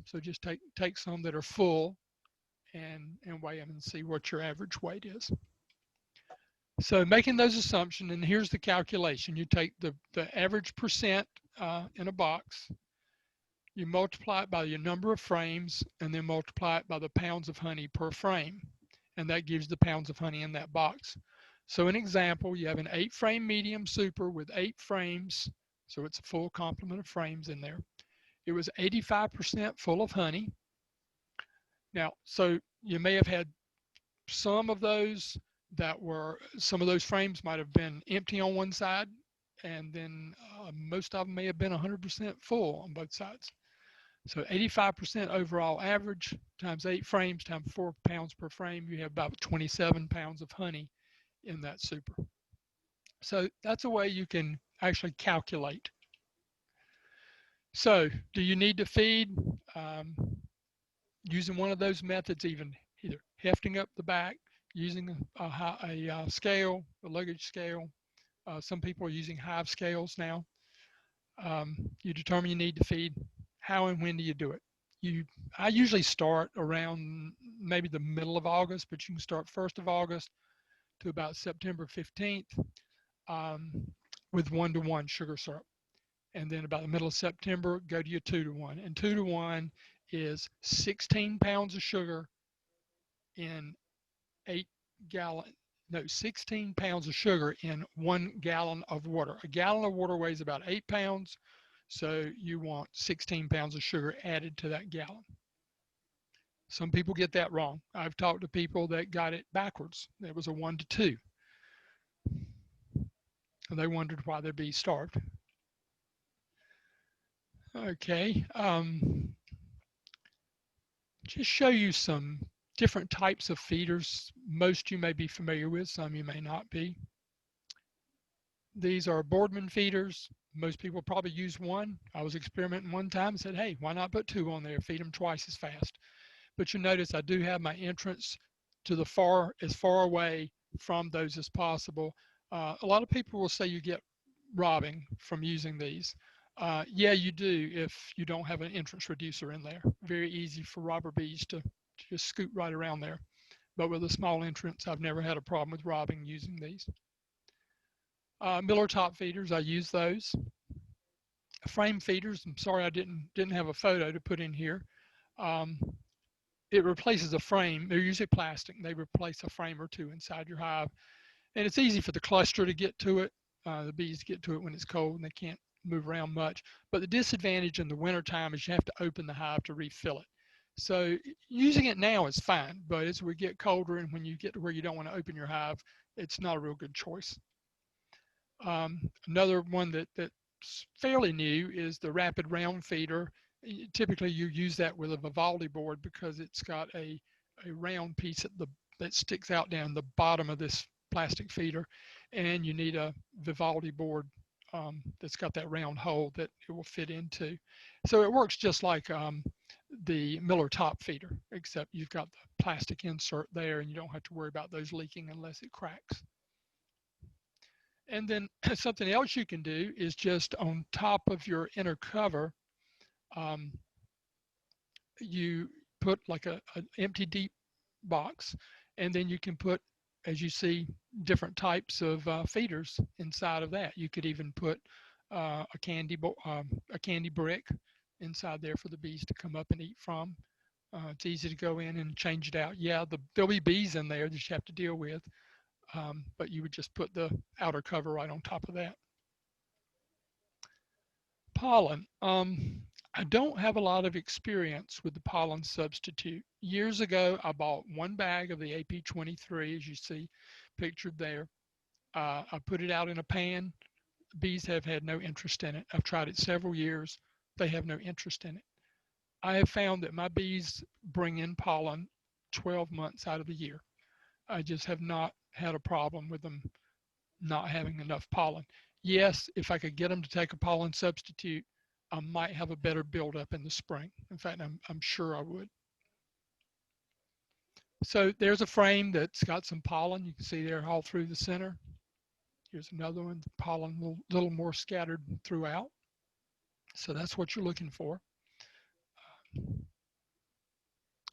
So just take some that are full and weigh them and see what your average weight is. So making those assumptions, and here's the calculation. You take the average percent in a box, you multiply it by your number of frames, and then multiply it by the pounds of honey per frame. And that gives the pounds of honey in that box. So an example, you have an 8 frame medium super with 8 frames. So it's a full complement of frames in there. It was 85% full of honey. Now, so you may have had some of those some of those frames might have been empty on one side, and then most of them may have been 100% full on both sides. So 85% overall average times 8 frames times 4 pounds per frame, you have about 27 pounds of honey in that super. So that's a way you can actually calculate. So do you need to feed? Using one of those methods, either hefting up the back, using a scale, a luggage scale. Some people are using hive scales now. You determine you need to feed. How and when do you do it? I usually start around maybe the middle of August, but you can start 1st of August to about September 15th with 1-to-1 sugar syrup. And then about the middle of September, go to your 2-to-1. And 2-to-1 is 16 pounds of sugar in 16 pounds of sugar in 1 gallon of water. A gallon of water weighs about 8 pounds. So you want 16 pounds of sugar added to that gallon. Some people get that wrong. I've talked to people that got it backwards. It was a 1-to-2. And they wondered why their bees starved. Okay. Just show you some different types of feeders. Most you may be familiar with, some you may not be. These are Boardman feeders. Most people probably use one. I was experimenting one time and said, hey, why not put 2 on there? Feed them twice as fast. But you notice I do have my entrance to as far away from those as possible. A lot of people will say you get robbing from using these. Yeah, you do if you don't have an entrance reducer in there. Very easy for robber bees to just scoot right around there. But with a small entrance, I've never had a problem with robbing using these. Miller top feeders, I use those. Frame feeders, I'm sorry I didn't have a photo to put in here. It replaces a frame. They're usually plastic. They replace a frame or 2 inside your hive. And it's easy for the cluster to get to it. The bees get to it when it's cold and they can't move around much. But the disadvantage in the wintertime is you have to open the hive to refill it. So using it now is fine, but as we get colder and when you get to where you don't want to open your hive, it's not a real good choice. Another one that's fairly new is the rapid round feeder. Typically you use that with a Vivaldi board because it's got a round piece that sticks out down the bottom of this plastic feeder, and you need a Vivaldi board that's got that round hole that it will fit into. So it works just like the Miller top feeder, except you've got the plastic insert there and you don't have to worry about those leaking unless it cracks. And then something else you can do is just on top of your inner cover, you put like an empty deep box, and then you can put as you see, different types of feeders inside of that. You could even put a candy brick inside there for the bees to come up and eat from. It's easy to go in and change it out. Yeah, there'll be bees in there that you have to deal with, but you would just put the outer cover right on top of that. Pollen. I don't have a lot of experience with the pollen substitute. Years ago, I bought one bag of the AP23, as you see pictured there. I put it out in a pan. Bees have had no interest in it. I've tried it several years. They have no interest in it. I have found that my bees bring in pollen 12 months out of the year. I just have not had a problem with them not having enough pollen. Yes, if I could get them to take a pollen substitute, I might have a better buildup in the spring. In fact, I'm sure I would. So there's a frame that's got some pollen. You can see there all through the center. Here's another one, the pollen a little more scattered throughout. So that's what you're looking for.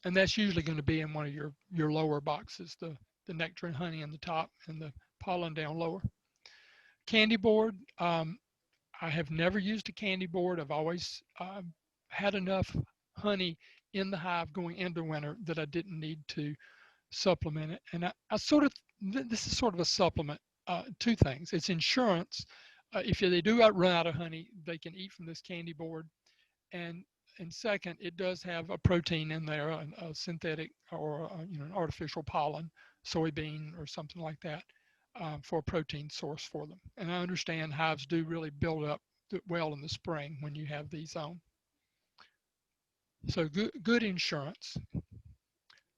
And that's usually going to be in one of your lower boxes, the nectar and honey in the top and the pollen down lower. Candy board, I have never used a candy board. I've always had enough honey in the hive going into winter that I didn't need to supplement it. And this is sort of a supplement. Two things. It's insurance. If they do run out of honey, they can eat from this candy board. And second, it does have a protein in there, a synthetic or an artificial pollen, soybean or something like that, for a protein source for them. And I understand hives do really build up well in the spring when you have these on. So good insurance.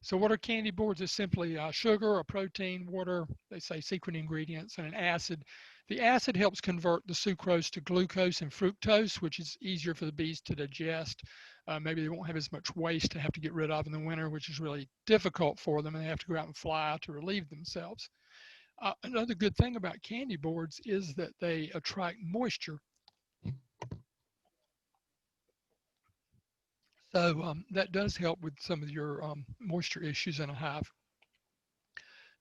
So what are candy boards? It's simply sugar, a protein, water, they say secret ingredients, and an acid. The acid helps convert the sucrose to glucose and fructose, which is easier for the bees to digest. Maybe they won't have as much waste to have to get rid of in the winter, which is really difficult for them, and they have to go out and fly to relieve themselves. Another good thing about candy boards is that they attract moisture. So that does help with some of your moisture issues in a hive.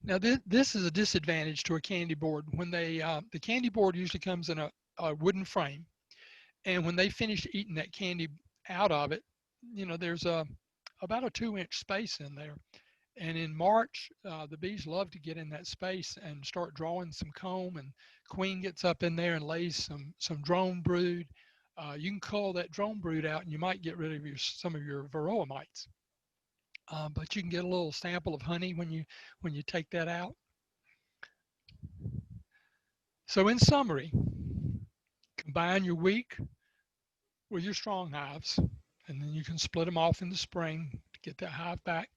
Now this is a disadvantage to a candy board. When the candy board usually comes in a wooden frame, and when they finish eating that candy out of it, there's about a 2-inch space in there. And in March, the bees love to get in that space and start drawing some comb, and queen gets up in there and lays some drone brood. You can cull that drone brood out, and you might get rid of some of your varroa mites. But you can get a little sample of honey when you take that out. So in summary, combine your weak with your strong hives, and then you can split them off in the spring to get that hive back.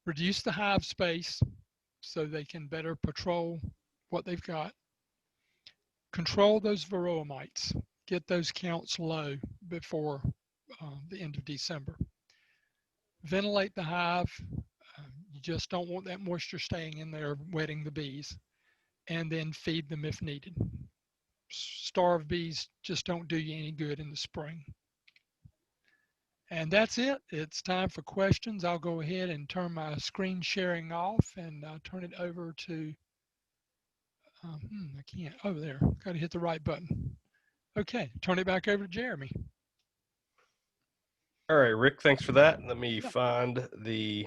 Reduce the hive space so they can better patrol what they've got. Control those varroa mites. Get those counts low before the end of December. Ventilate the hive. You just don't want that moisture staying in there, wetting the bees. And then feed them if needed. Starved bees just don't do you any good in the spring. And that's it. It's time for questions. I'll go ahead and turn my screen sharing off and turn it over to, I can't, over there. Got to hit the right button. Okay, turn it back over to Jeremy. All right, Rick, thanks for that. Let me find the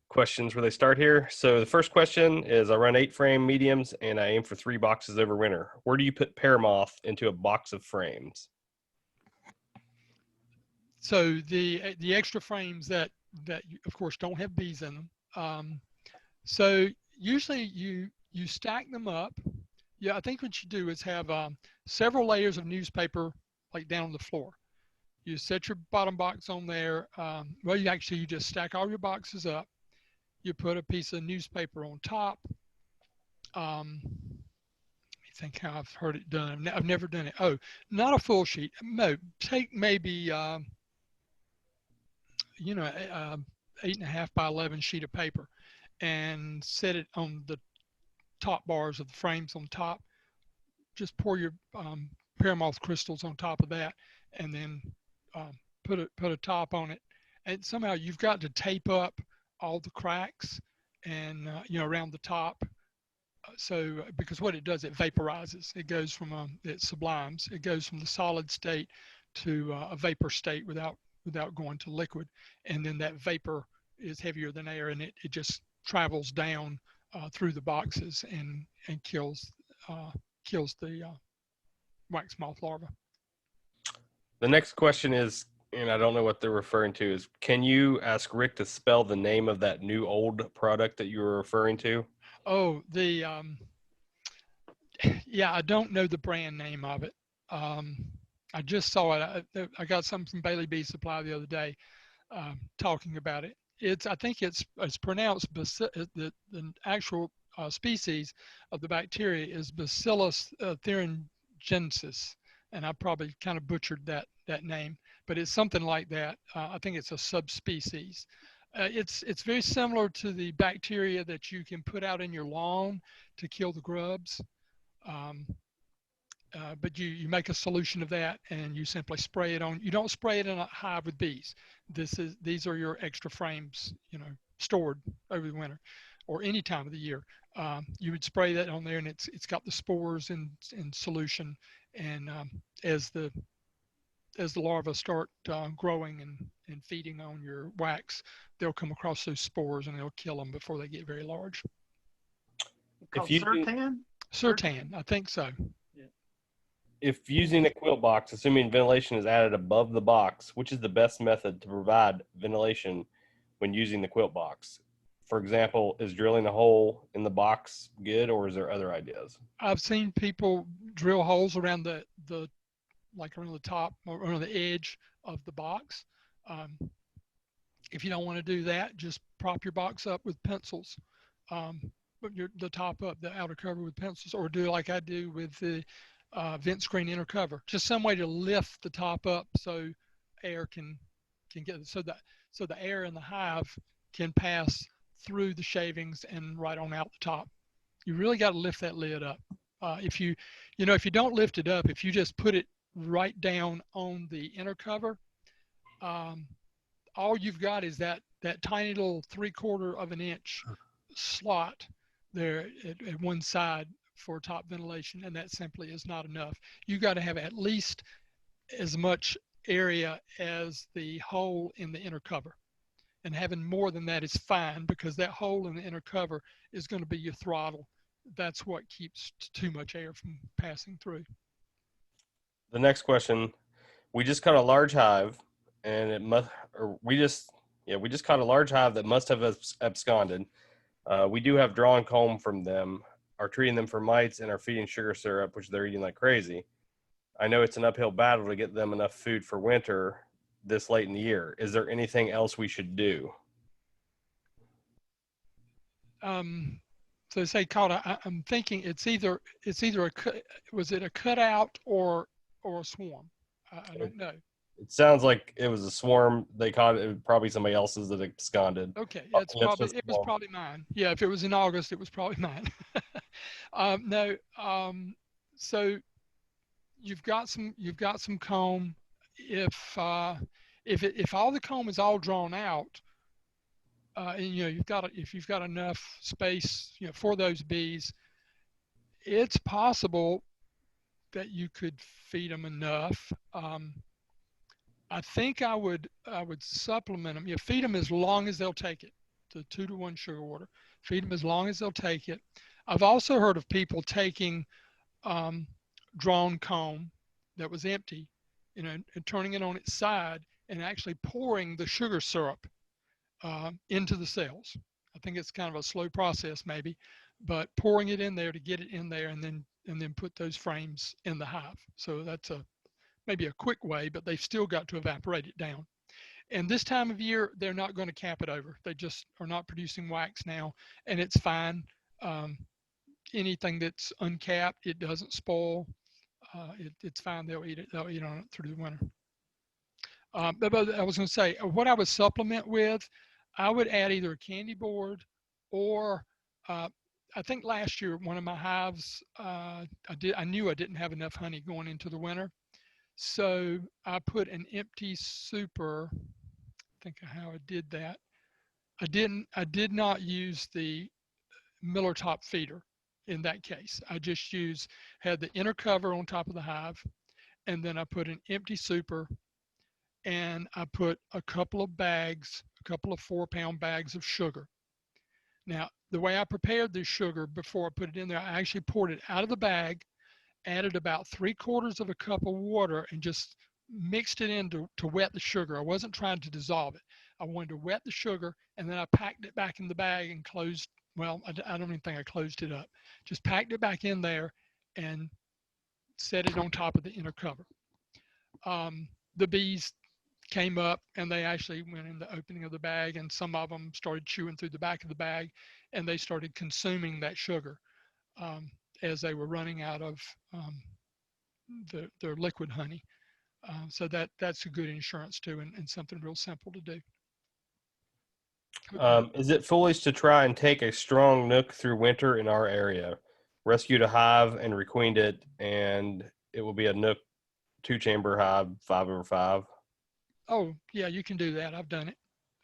questions where they start here. So the first question is, I run 8-frame mediums and I aim for 3 boxes over winter. Where do you put pear moth into a box of frames? So the extra frames that of course don't have bees in them. So usually you stack them up. Yeah, I think what you do is have several layers of newspaper like down on the floor. You set your bottom box on there. Well, you just stack all your boxes up. You put a piece of newspaper on top. Let me think how I've heard it done. I've never done it. Oh, not a full sheet. No, take maybe 8.5 by 11 sheet of paper and set it on the top bars of the frames on top. Just pour your pear moth crystals on top of that, and then put a top on it. And somehow you've got to tape up all the cracks and around the top. So because what it does, it vaporizes. It goes from it sublimes. It goes from the solid state to a vapor state without going to liquid, and then that vapor is heavier than air, and it just travels down through the boxes and kills the wax moth larva. The next question is, and I don't know what they're referring to, is can you ask Rick to spell the name of that new old product that you were referring to? Oh, the yeah, I don't know the brand name of it. I just saw it. I got some from Bailey Bee Supply the other day talking about it. I think it's pronounced the actual species of the bacteria is Bacillus thuringiensis, and I probably kind of butchered that name, but it's something like that. I think it's a subspecies. It's very similar to the bacteria that you can put out in your lawn to kill the grubs. But you make a solution of that and you simply spray it on. You don't spray it in a hive with bees. These are your extra frames, stored over the winter or any time of the year. You would spray that on there, and it's got the spores in solution. And as the larvae start growing and feeding on your wax, they'll come across those spores and they'll kill them before they get very large. Called Sertan? Sertan, I think so. If using a quilt box, assuming ventilation is added above the box, which is the best method to provide ventilation when using the quilt box? For example, is drilling a hole in the box good, or is there other ideas? I've seen people drill holes around the around the top or around the edge of the box. If you don't want to do that, just prop your box up with pencils. The top up, the outer cover with pencils, or do like I do with the vent screen inner cover. Just some way to lift the top up so air can get so the air in the hive can pass through the shavings and right on out the top. You really got to lift that lid up. If you don't lift it up, if you just put it right down on the inner cover, all you've got is that tiny little 3/4 of an inch slot there at one side for top ventilation, and that simply is not enough. You got to have at least as much area as the hole in the inner cover, and having more than that is fine, because that hole in the inner cover is going to be your throttle. That's what keeps too much air from passing through. The next question: we just caught a large hive, and we just caught a large hive that must have absconded. We do have drawn comb from them, are treating them for mites, and are feeding sugar syrup, which they're eating like crazy. I know it's an uphill battle to get them enough food for winter this late in the year. Is there anything else we should do? So say caught. I'm thinking it's either was it a cutout or a swarm? I don't know. It sounds like it was a swarm. They caught it. It was probably somebody else's that absconded. Okay, it was probably mine. Yeah, if it was in August, it was probably mine. No, so you've got some comb. If all the comb is all drawn out, and if you've got enough space, for those bees, it's possible that you could feed them enough. I think I would supplement them. Feed them as long as they'll take it, to 2-to-1 sugar water. Feed them as long as they'll take it. I've also heard of people taking drawn comb that was empty, and turning it on its side and actually pouring the sugar syrup into the cells. I think it's kind of a slow process maybe, but pouring it in there to get it in there, and then put those frames in the hive. So that's maybe a quick way, but they've still got to evaporate it down. And this time of year, they're not going to cap it over. They just are not producing wax now, and it's fine. Anything that's uncapped, it doesn't spoil. It's fine. They'll eat it. They'll eat on it through the winter. But I was going to say, what I would supplement with, I would add either a candy board or I think last year one of my hives, I knew I didn't have enough honey going into the winter. So I put an empty super, I think how I did that. I did not use the Miller top feeder in that case. I just had the inner cover on top of the hive, and then I put an empty super, and I put a couple of 4-pound bags of sugar. Now, the way I prepared this sugar before I put it in there, I actually poured it out of the bag, added about 3/4 of a cup of water, and just mixed it in to wet the sugar. I wasn't trying to dissolve it. I wanted to wet the sugar, and then I packed it back in the bag and closed. Well, I don't even think I closed it up. Just packed it back in there and set it on top of the inner cover. The bees came up and they actually went in the opening of the bag, and some of them started chewing through the back of the bag, and they started consuming that sugar as they were running out of their liquid honey. So that's a good insurance too, and something real simple to do. Is it foolish to try and take a strong nook through winter in our area? Rescued a hive and requeened it, and it will be a nook 2-chamber hive 5/5. Oh, yeah, you can do that. I've done it.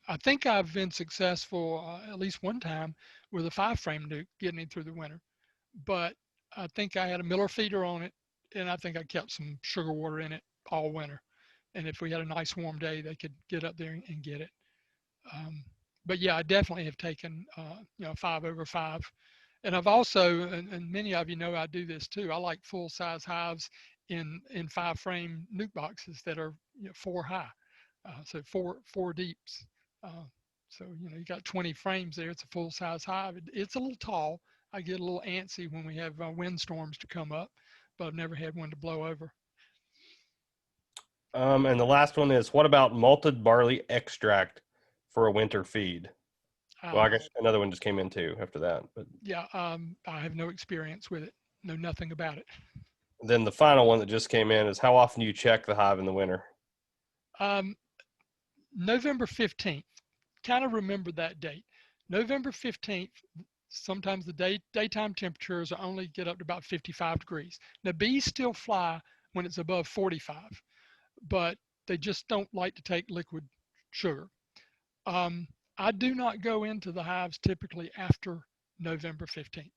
I think I've been successful at least one time with a 5-frame nuke getting it through the winter. But I think I had a Miller feeder on it, and I think I kept some sugar water in it all winter. And if we had a nice warm day, they could get up there and get it. But yeah, I definitely have taken 5/5. And I've also, and many of you know I do this too, I like full-size hives in 5-frame nuke boxes that are 4 high. So four deeps. So, you got 20 frames there. It's a full-size hive. It's a little tall. I get a little antsy when we have windstorms to come up, but I've never had one to blow over. And the last one is, what about malted barley extract for a winter feed? Well, I guess another one just came in too after that. But yeah, I have no experience with it. Know nothing about it. then the final one that just came in is, how often do you check the hive in the winter? November 15th. Kind of remember that date. November 15th, sometimes the daytime temperatures only get up to about 55 degrees. Now, bees still fly when it's above 45, but they just don't like to take liquid sugar. I do not go into the hives typically after November 15th.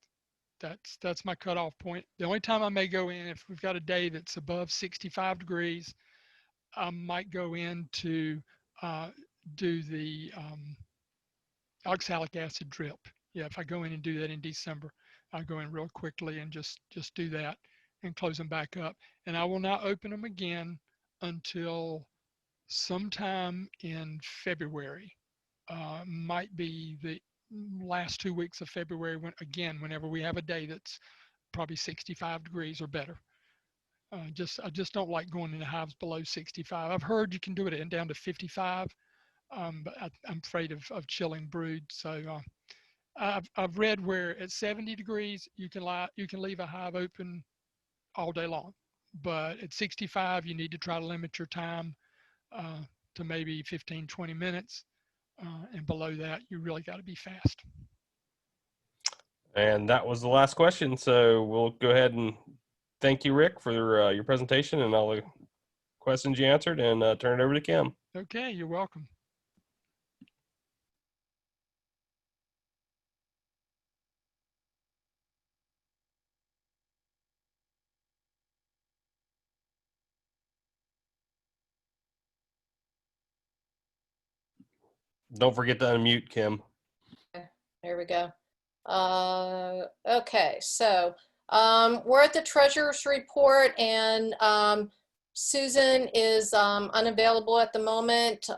That's my cutoff point. The only time I may go in, if we've got a day that's above 65 degrees, I might go in to do the oxalic acid drip. Yeah, if I go in and do that in December, I go in real quickly and just do that and close them back up. And I will not open them again until sometime in February. Might be the last 2 weeks of February, whenever we have a day that's probably 65 degrees or better. I just don't like going into hives below 65. I've heard you can do it down to 55, but I'm afraid of chilling brood. So I've read where at 70 degrees you can leave a hive open all day long, but at 65 you need to try to limit your time to maybe 15-20 minutes, and below that you really got to be fast. And that was the last question, so we'll go ahead and thank you, Rick, for your presentation and all the questions you answered, and turn it over to Kim. Okay, you're welcome. Don't forget to unmute, Kim. There we go. Okay, so we're at the treasurer's report, and Susan is unavailable at the moment.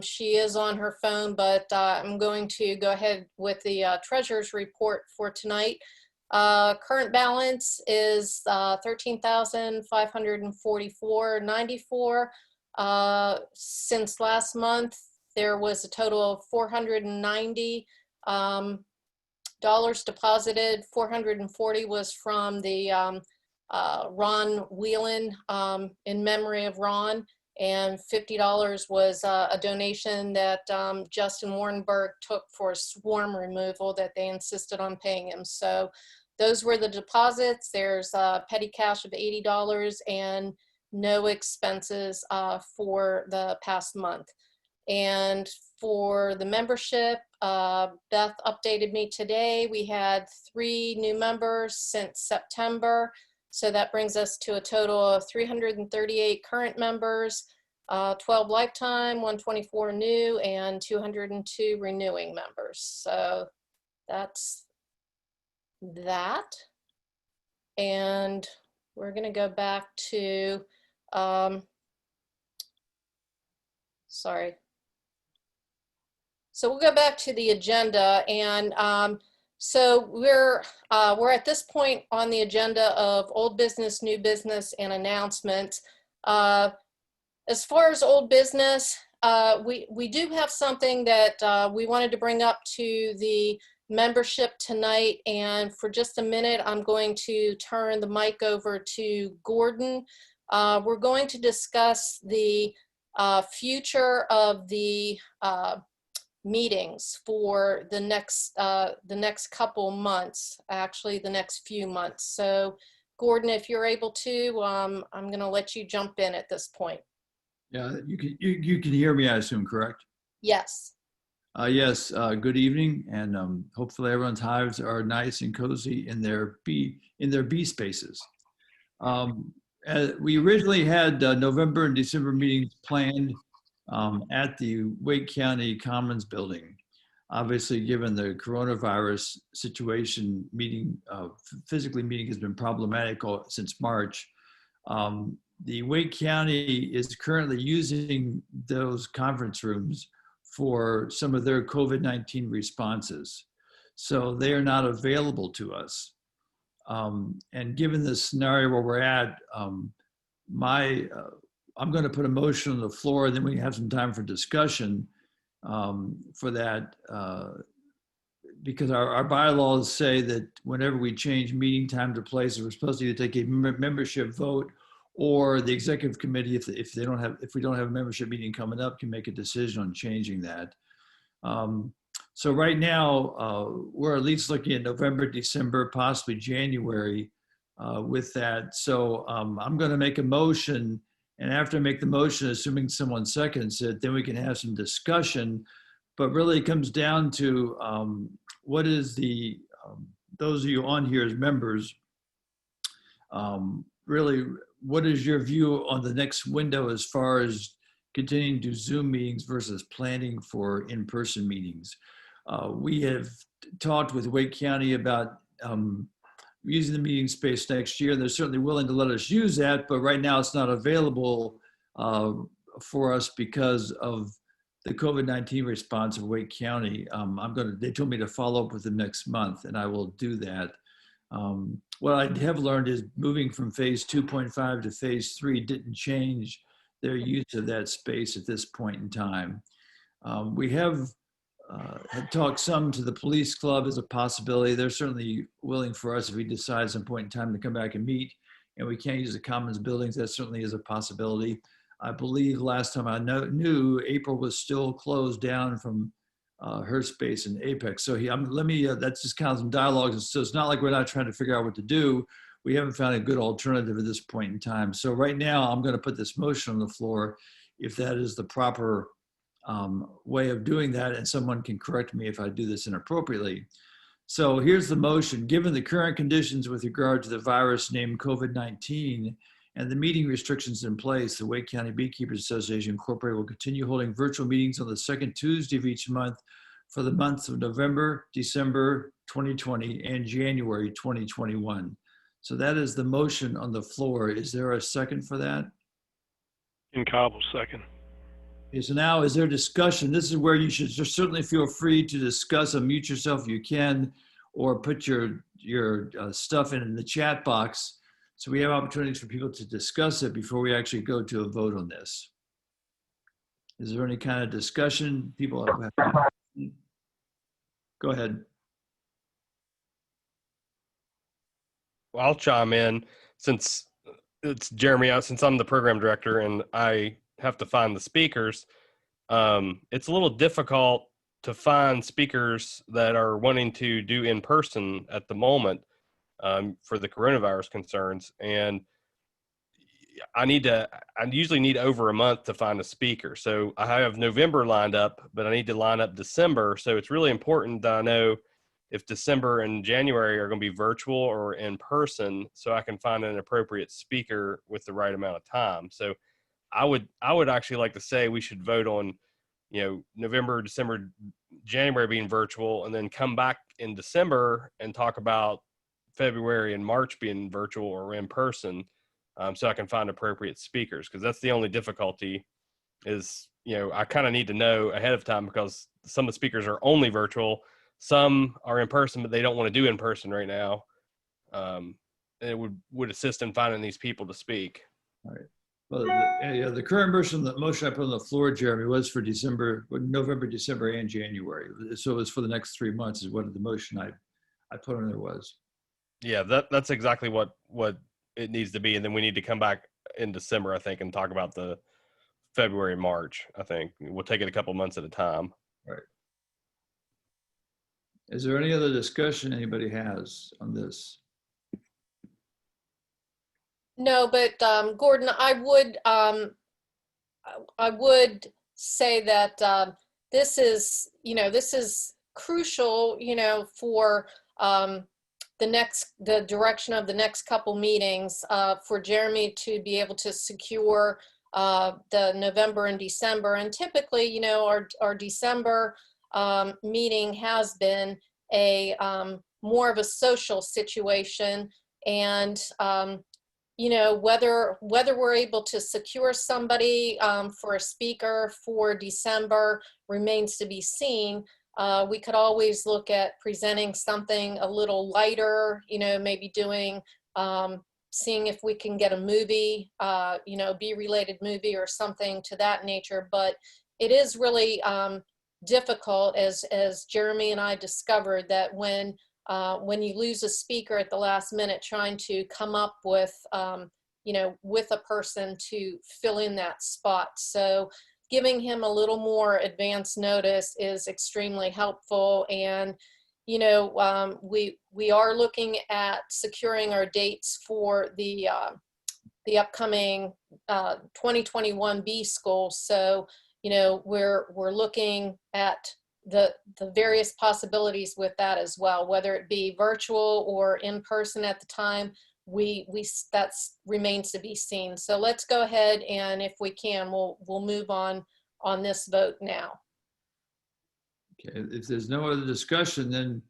She is on her phone, but I'm going to go ahead with the treasurer's report for tonight. Current balance is $13,544.94. Since last month, there was a total of $490 deposited. $440 was from the Ron Whelan, in memory of Ron, and $50 was a donation that Justin Warrenberg took for swarm removal that they insisted on paying him. So those were the deposits. There's petty cash of $80 and no expenses for the past month. And for the membership, Beth updated me today. We had 3 new members since September. So that brings us to a total of 338 current members, 12 lifetime, 124 new, and 202 renewing members. So that's that. And we're going to go back to, sorry. So we'll go back to the agenda, and so we're at this point on the agenda of old business, new business, and announcements. As far as old business, we do have something that we wanted to bring up to the membership tonight, and for just a minute, I'm going to turn the mic over to Gordon. We're going to discuss the future of the meetings for the next couple months, actually the next few months. So Gordon, if you're able to, I'm going to let you jump in at this point. Yeah, you can hear me, I assume, correct? Yes. Yes, good evening, and hopefully everyone's hives are nice and cozy in their bee spaces. We originally had November and December meetings planned at the Wake County Commons building. Obviously, given the coronavirus situation, physically meeting has been problematic since March. The Wake County is currently using those conference rooms for some of their COVID-19 responses. So they are not available to us. And given the scenario where we're at, I'm going to put a motion on the floor, and then we have some time for discussion for that, because our bylaws say that whenever we change meeting time to places, we're supposed to either take a membership vote, or the executive committee, if we don't have a membership meeting coming up, can make a decision on changing that. So right now, we're at least looking at November, December, possibly January with that. So I'm going to make a motion, and after I make the motion, assuming someone seconds it, then we can have some discussion. But really, it comes down to what is those of you on here as members, really, what is your view on the next window as far as continuing to do Zoom meetings versus planning for in-person meetings? We have talked with Wake County about using the meeting space next year. They're certainly willing to let us use that, but right now it's not available for us because of the COVID-19 response of Wake County. They told me to follow up with them next month, and I will do that. What I have learned is moving from phase 2.5 to phase 3 didn't change their use of that space at this point in time. We have had talked some to the police club as a possibility. They're certainly willing for us, if we decide at some point in time to come back and meet, and we can't use the commons buildings, that certainly is a possibility. I believe last time I knew April was still closed down from her space in Apex. So that's just kind of some dialogue. So it's not like we're not trying to figure out what to do. We haven't found a good alternative at this point in time. So right now I'm going to put this motion on the floor, if that is the proper way of doing that, and someone can correct me if I do this inappropriately. So here's the motion. Given the current conditions with regard to the virus named COVID-19 and the meeting restrictions in place, the Wake County Beekeepers Association Incorporated will continue holding virtual meetings on the second Tuesday of each month for the months of November, December 2020, and January 2021. So that is the motion on the floor. Is there a second for that? In Cobble, second. Okay, so now is there discussion? This is where you should just certainly feel free to discuss, unmute yourself if you can, or put your stuff in the chat box, so we have opportunities for people to discuss it before we actually go to a vote on this. Is there any kind of discussion? People have, go ahead. Well, I'll chime in since it's Jeremy, since I'm the program director and I have to find the speakers. It's a little difficult to find speakers that are wanting to do in person at the moment for the coronavirus concerns. And I usually need over a month to find a speaker. So I have November lined up, but I need to line up December. So it's really important that I know if December and January are going to be virtual or in person, so I can find an appropriate speaker with the right amount of time. So I would actually like to say we should vote on, November, December, January being virtual, and then come back in December and talk about February and March being virtual or in person, so I can find appropriate speakers. Because that's the only difficulty is, I kind of need to know ahead of time, because some of the speakers are only virtual, some are in person, but they don't want to do in person right now. And it would assist in finding these people to speak. All right. Well, the current motion I put on the floor, Jeremy, was for November, December, and January. So it was for the next 3 months is what the motion I put on there was. Yeah, that's exactly what it needs to be. And then we need to come back in December, I think, and talk about the February, March. I think we'll take it a couple months at a time. Right. Is there any other discussion anybody has on this? No, but Gordon, I would say that this is crucial, for the direction of the next couple meetings, for Jeremy to be able to secure the November and December. And typically, our December meeting has been a more of a social situation, and whether we're able to secure somebody for a speaker for December remains to be seen. We could always look at presenting something a little lighter, maybe doing, seeing if we can get a movie, B-related movie or something to that nature. But it is really difficult, as Jeremy and I discovered, that when you lose a speaker at the last minute, trying to come up with, with a person to fill in that spot. So giving him a little more advance notice is extremely helpful. And, we are looking at securing our dates for the upcoming 2021 B school. So, we're looking at the various possibilities with that as well, whether it be virtual or in person at the time. That remains to be seen. So let's go ahead, and if we can, we'll move on this vote now. Okay, if there's no other discussion, then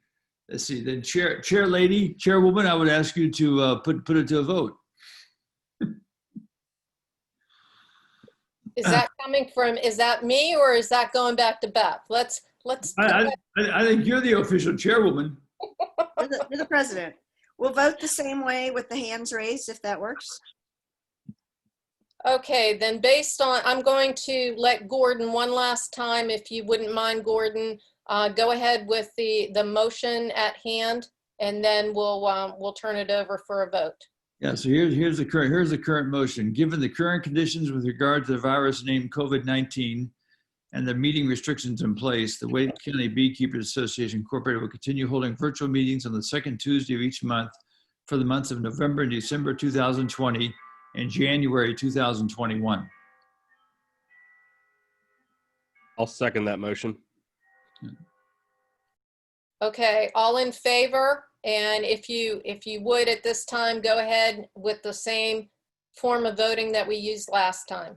let's see. Then Chairwoman, I would ask you to put it to a vote. Is that coming from? Is that me, or is that going back to Beth? Let's. I think you're the official chairwoman. You're the president. We'll vote the same way with the hands raised, if that works. Okay, then based on, I'm going to let Gordon one last time, if you wouldn't mind, Gordon, go ahead with the motion at hand, and then we'll turn it over for a vote. Yeah, so here's the current motion. Given the current conditions with regard to the virus named COVID-19 and the meeting restrictions in place, the Wake County Beekeepers Association Incorporated will continue holding virtual meetings on the second Tuesday of each month for the months of November and December 2020 and January 2021. I'll second that motion. Okay, all in favor? And if you would at this time, go ahead with the same form of voting that we used last time.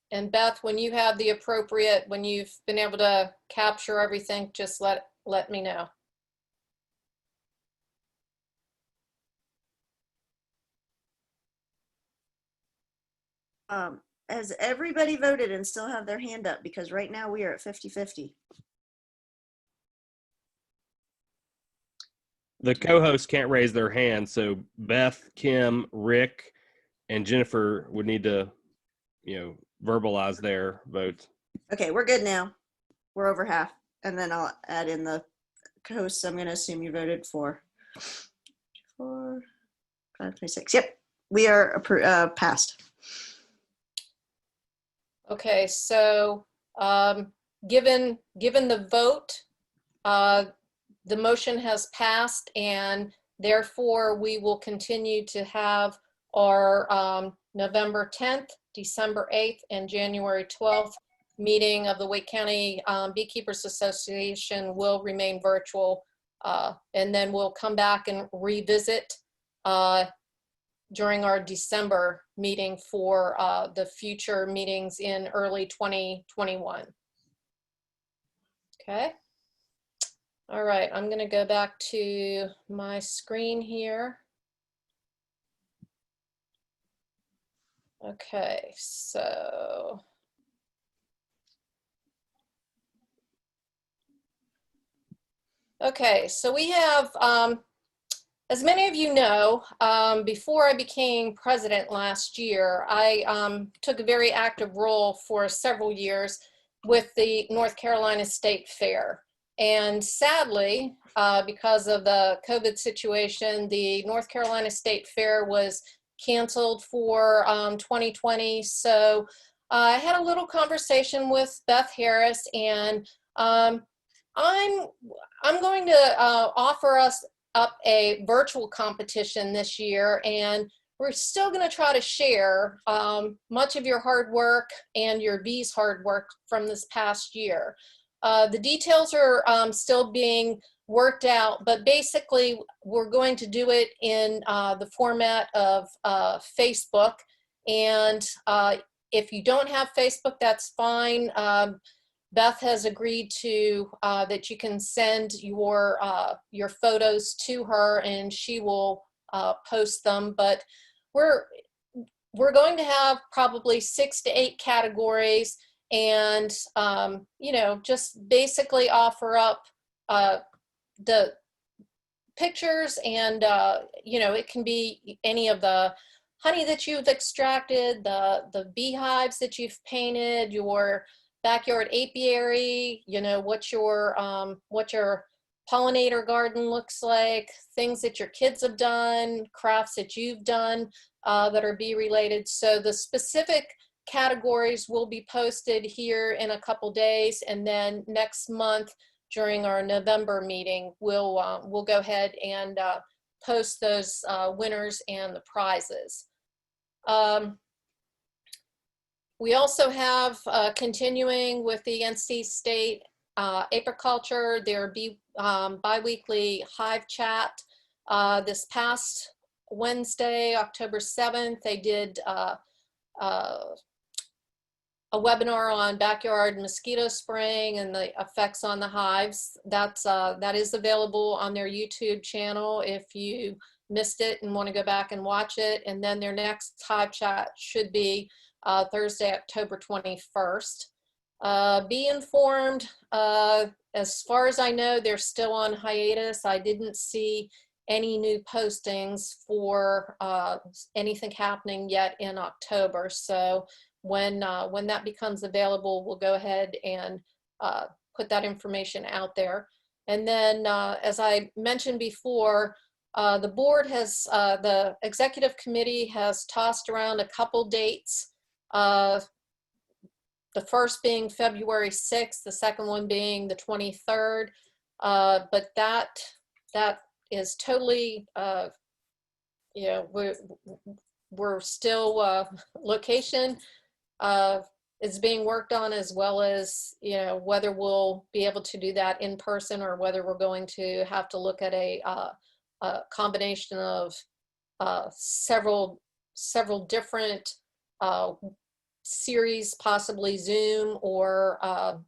And Beth, when you have the appropriate, when you've been able to capture everything, just let me know. Has everybody voted and still have their hand up? Because right now we are at 50-50. The co-hosts can't raise their hand, so Beth, Kim, Rick, and Jennifer would need to, verbalize their votes. Okay, we're good now. We're over half. And then I'll add in the co-hosts. I'm going to assume you voted for 4, 5, 26. Yep, we are passed. Okay, so given the vote the motion has passed, and therefore we will continue to have our November 10th, December 8th, and January 12th meeting of the Wake County Beekeepers Association will remain virtual. And then we'll come back and revisit during our December meeting for the future meetings in early 2021. Okay. All right, I'm going to go back to my screen here. Okay, so. Okay, so we have, as many of you know, before I became president last year, I took a very active role for several years with the North Carolina State Fair. And sadly, because of the COVID situation, the North Carolina State Fair was canceled for 2020. So I had a little conversation with Beth Harris, and I'm going to offer us up a virtual competition this year, and we're still going to try to share much of your hard work and your bees' hard work from this past year. The details are still being worked out, but basically we're going to do it in the format of Facebook. And if you don't have Facebook, that's fine. Beth has agreed to that you can send your photos to her, and she will post them. But we're going to have probably 6 to 8 categories, and you know, just basically offer up the pictures, and you know, it can be any of the honey that you've extracted, the beehives that you've painted, your backyard apiary, you know, what your pollinator garden looks like, things that your kids have done, crafts that you've done that are bee related. So the specific categories will be posted here in a couple days, and then next month during our November meeting, we'll go ahead and post those winners and the prizes. We also have, continuing with the NC State Apiculture, their bi-weekly hive chat. This past Wednesday, October 7th, they did a webinar on backyard mosquito spraying and the effects on the hives. That is available on their YouTube channel if you missed it and want to go back and watch it. And then their next hive chat should be Thursday, October 21st. Be informed. As far as I know, they're still on hiatus. I didn't see any new postings for anything happening yet in October. So when that becomes available, we'll go ahead and put that information out there. And then, as I mentioned before, the board has, the executive committee has tossed around a couple dates. The first being February 6th, the second one being the 23rd. But that is totally, you know, we're still, location is being worked on, as well as, you know, whether we'll be able to do that in person or whether we're going to have to look at a combination of several different series, possibly Zoom or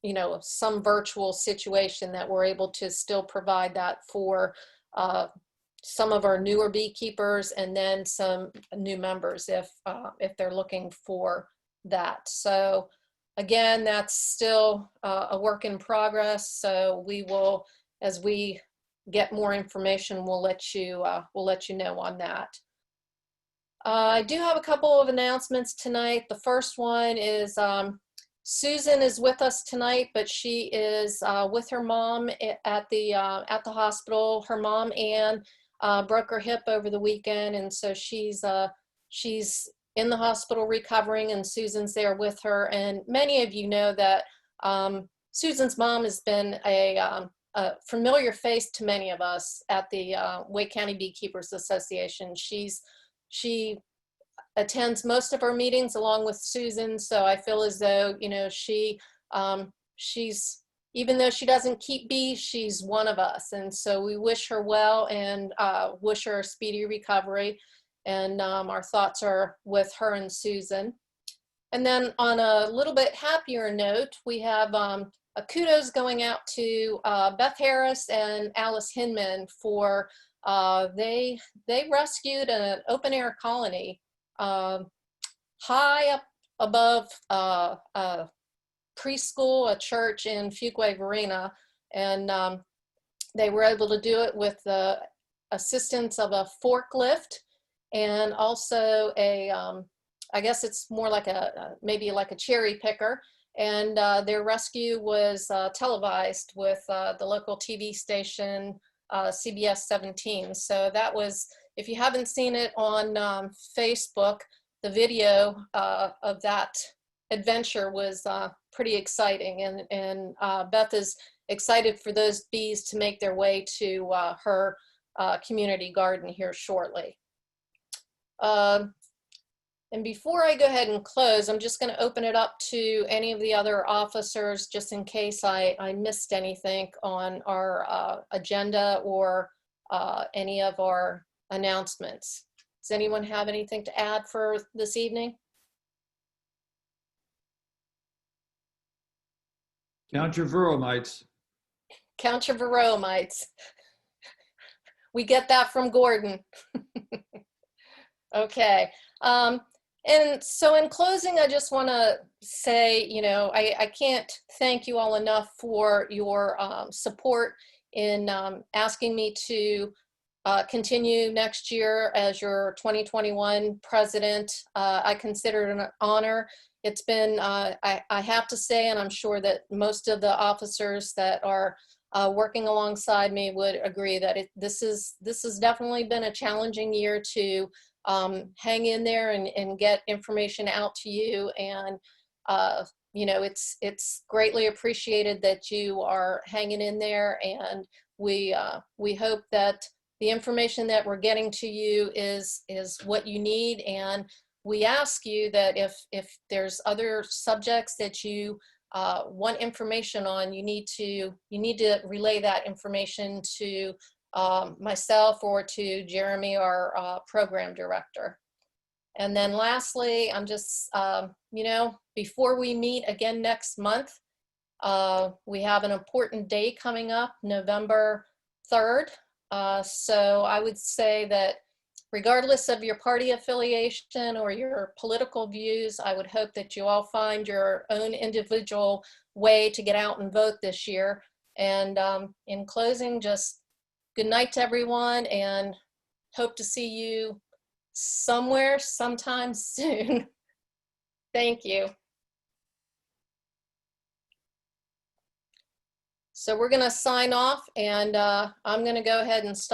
you know, some virtual situation that we're able to still provide that for some of our newer beekeepers, and then some new members if they're looking for that. So again, that's still a work in progress. So we will, as we get more information, we'll let you know on that. I do have a couple of announcements tonight. The first one is Susan is with us tonight, but she is with her mom at the hospital. Her mom, Ann, broke her hip over the weekend, and so she's in the hospital recovering, and Susan's there with her. And many of you know that Susan's mom has been a familiar face to many of us at the Wake County Beekeepers Association. She attends most of our meetings along with Susan, so I feel as though, you know, she's, even though she doesn't keep bees, she's one of us. And so we wish her well and wish her a speedy recovery. And our thoughts are with her and Susan. And then on a little bit happier note, we have a kudos going out to Beth Harris and Alice Hinman for, they rescued an open air colony high up above preschool, a church in Fuquay Varina, and they were able to do it with the assistance of a forklift and also a, I guess it's more like maybe like a cherry picker. And their rescue was televised with the local TV station, CBS 17. So that was, if you haven't seen it on Facebook, the video of that adventure was pretty exciting, and Beth is excited for those bees to make their way to her community garden here shortly. And before I go ahead and close, I'm just going to open it up to any of the other officers, just in case I missed anything on our agenda or any of our announcements. Does anyone have anything to add for this evening? Count your Veromites. Count your Veromites. We get that from Gordon. Okay. And so in closing, I just want to say, you know, I can't thank you all enough for your support in asking me to continue next year as your 2021 president. I consider it an honor. It's been, I have to say, and I'm sure that most of the officers that are working alongside me would agree that this has definitely been a challenging year to hang in there and get information out to you. And, you know, it's greatly appreciated that you are hanging in there, and we hope that the information that we're getting to you is what you need. And we ask you that if there's other subjects that you want information on, you need to relay that information to myself or to Jeremy, our program director. And then lastly, I'm just, you know, before we meet again next month, we have an important day coming up, November 3rd. So I would say that regardless of your party affiliation or your political views, I would hope that you all find your own individual way to get out and vote this year. And in closing, just good night to everyone, and hope to see you somewhere, sometime soon. Thank you. So we're going to sign off, and I'm going to go ahead and stop.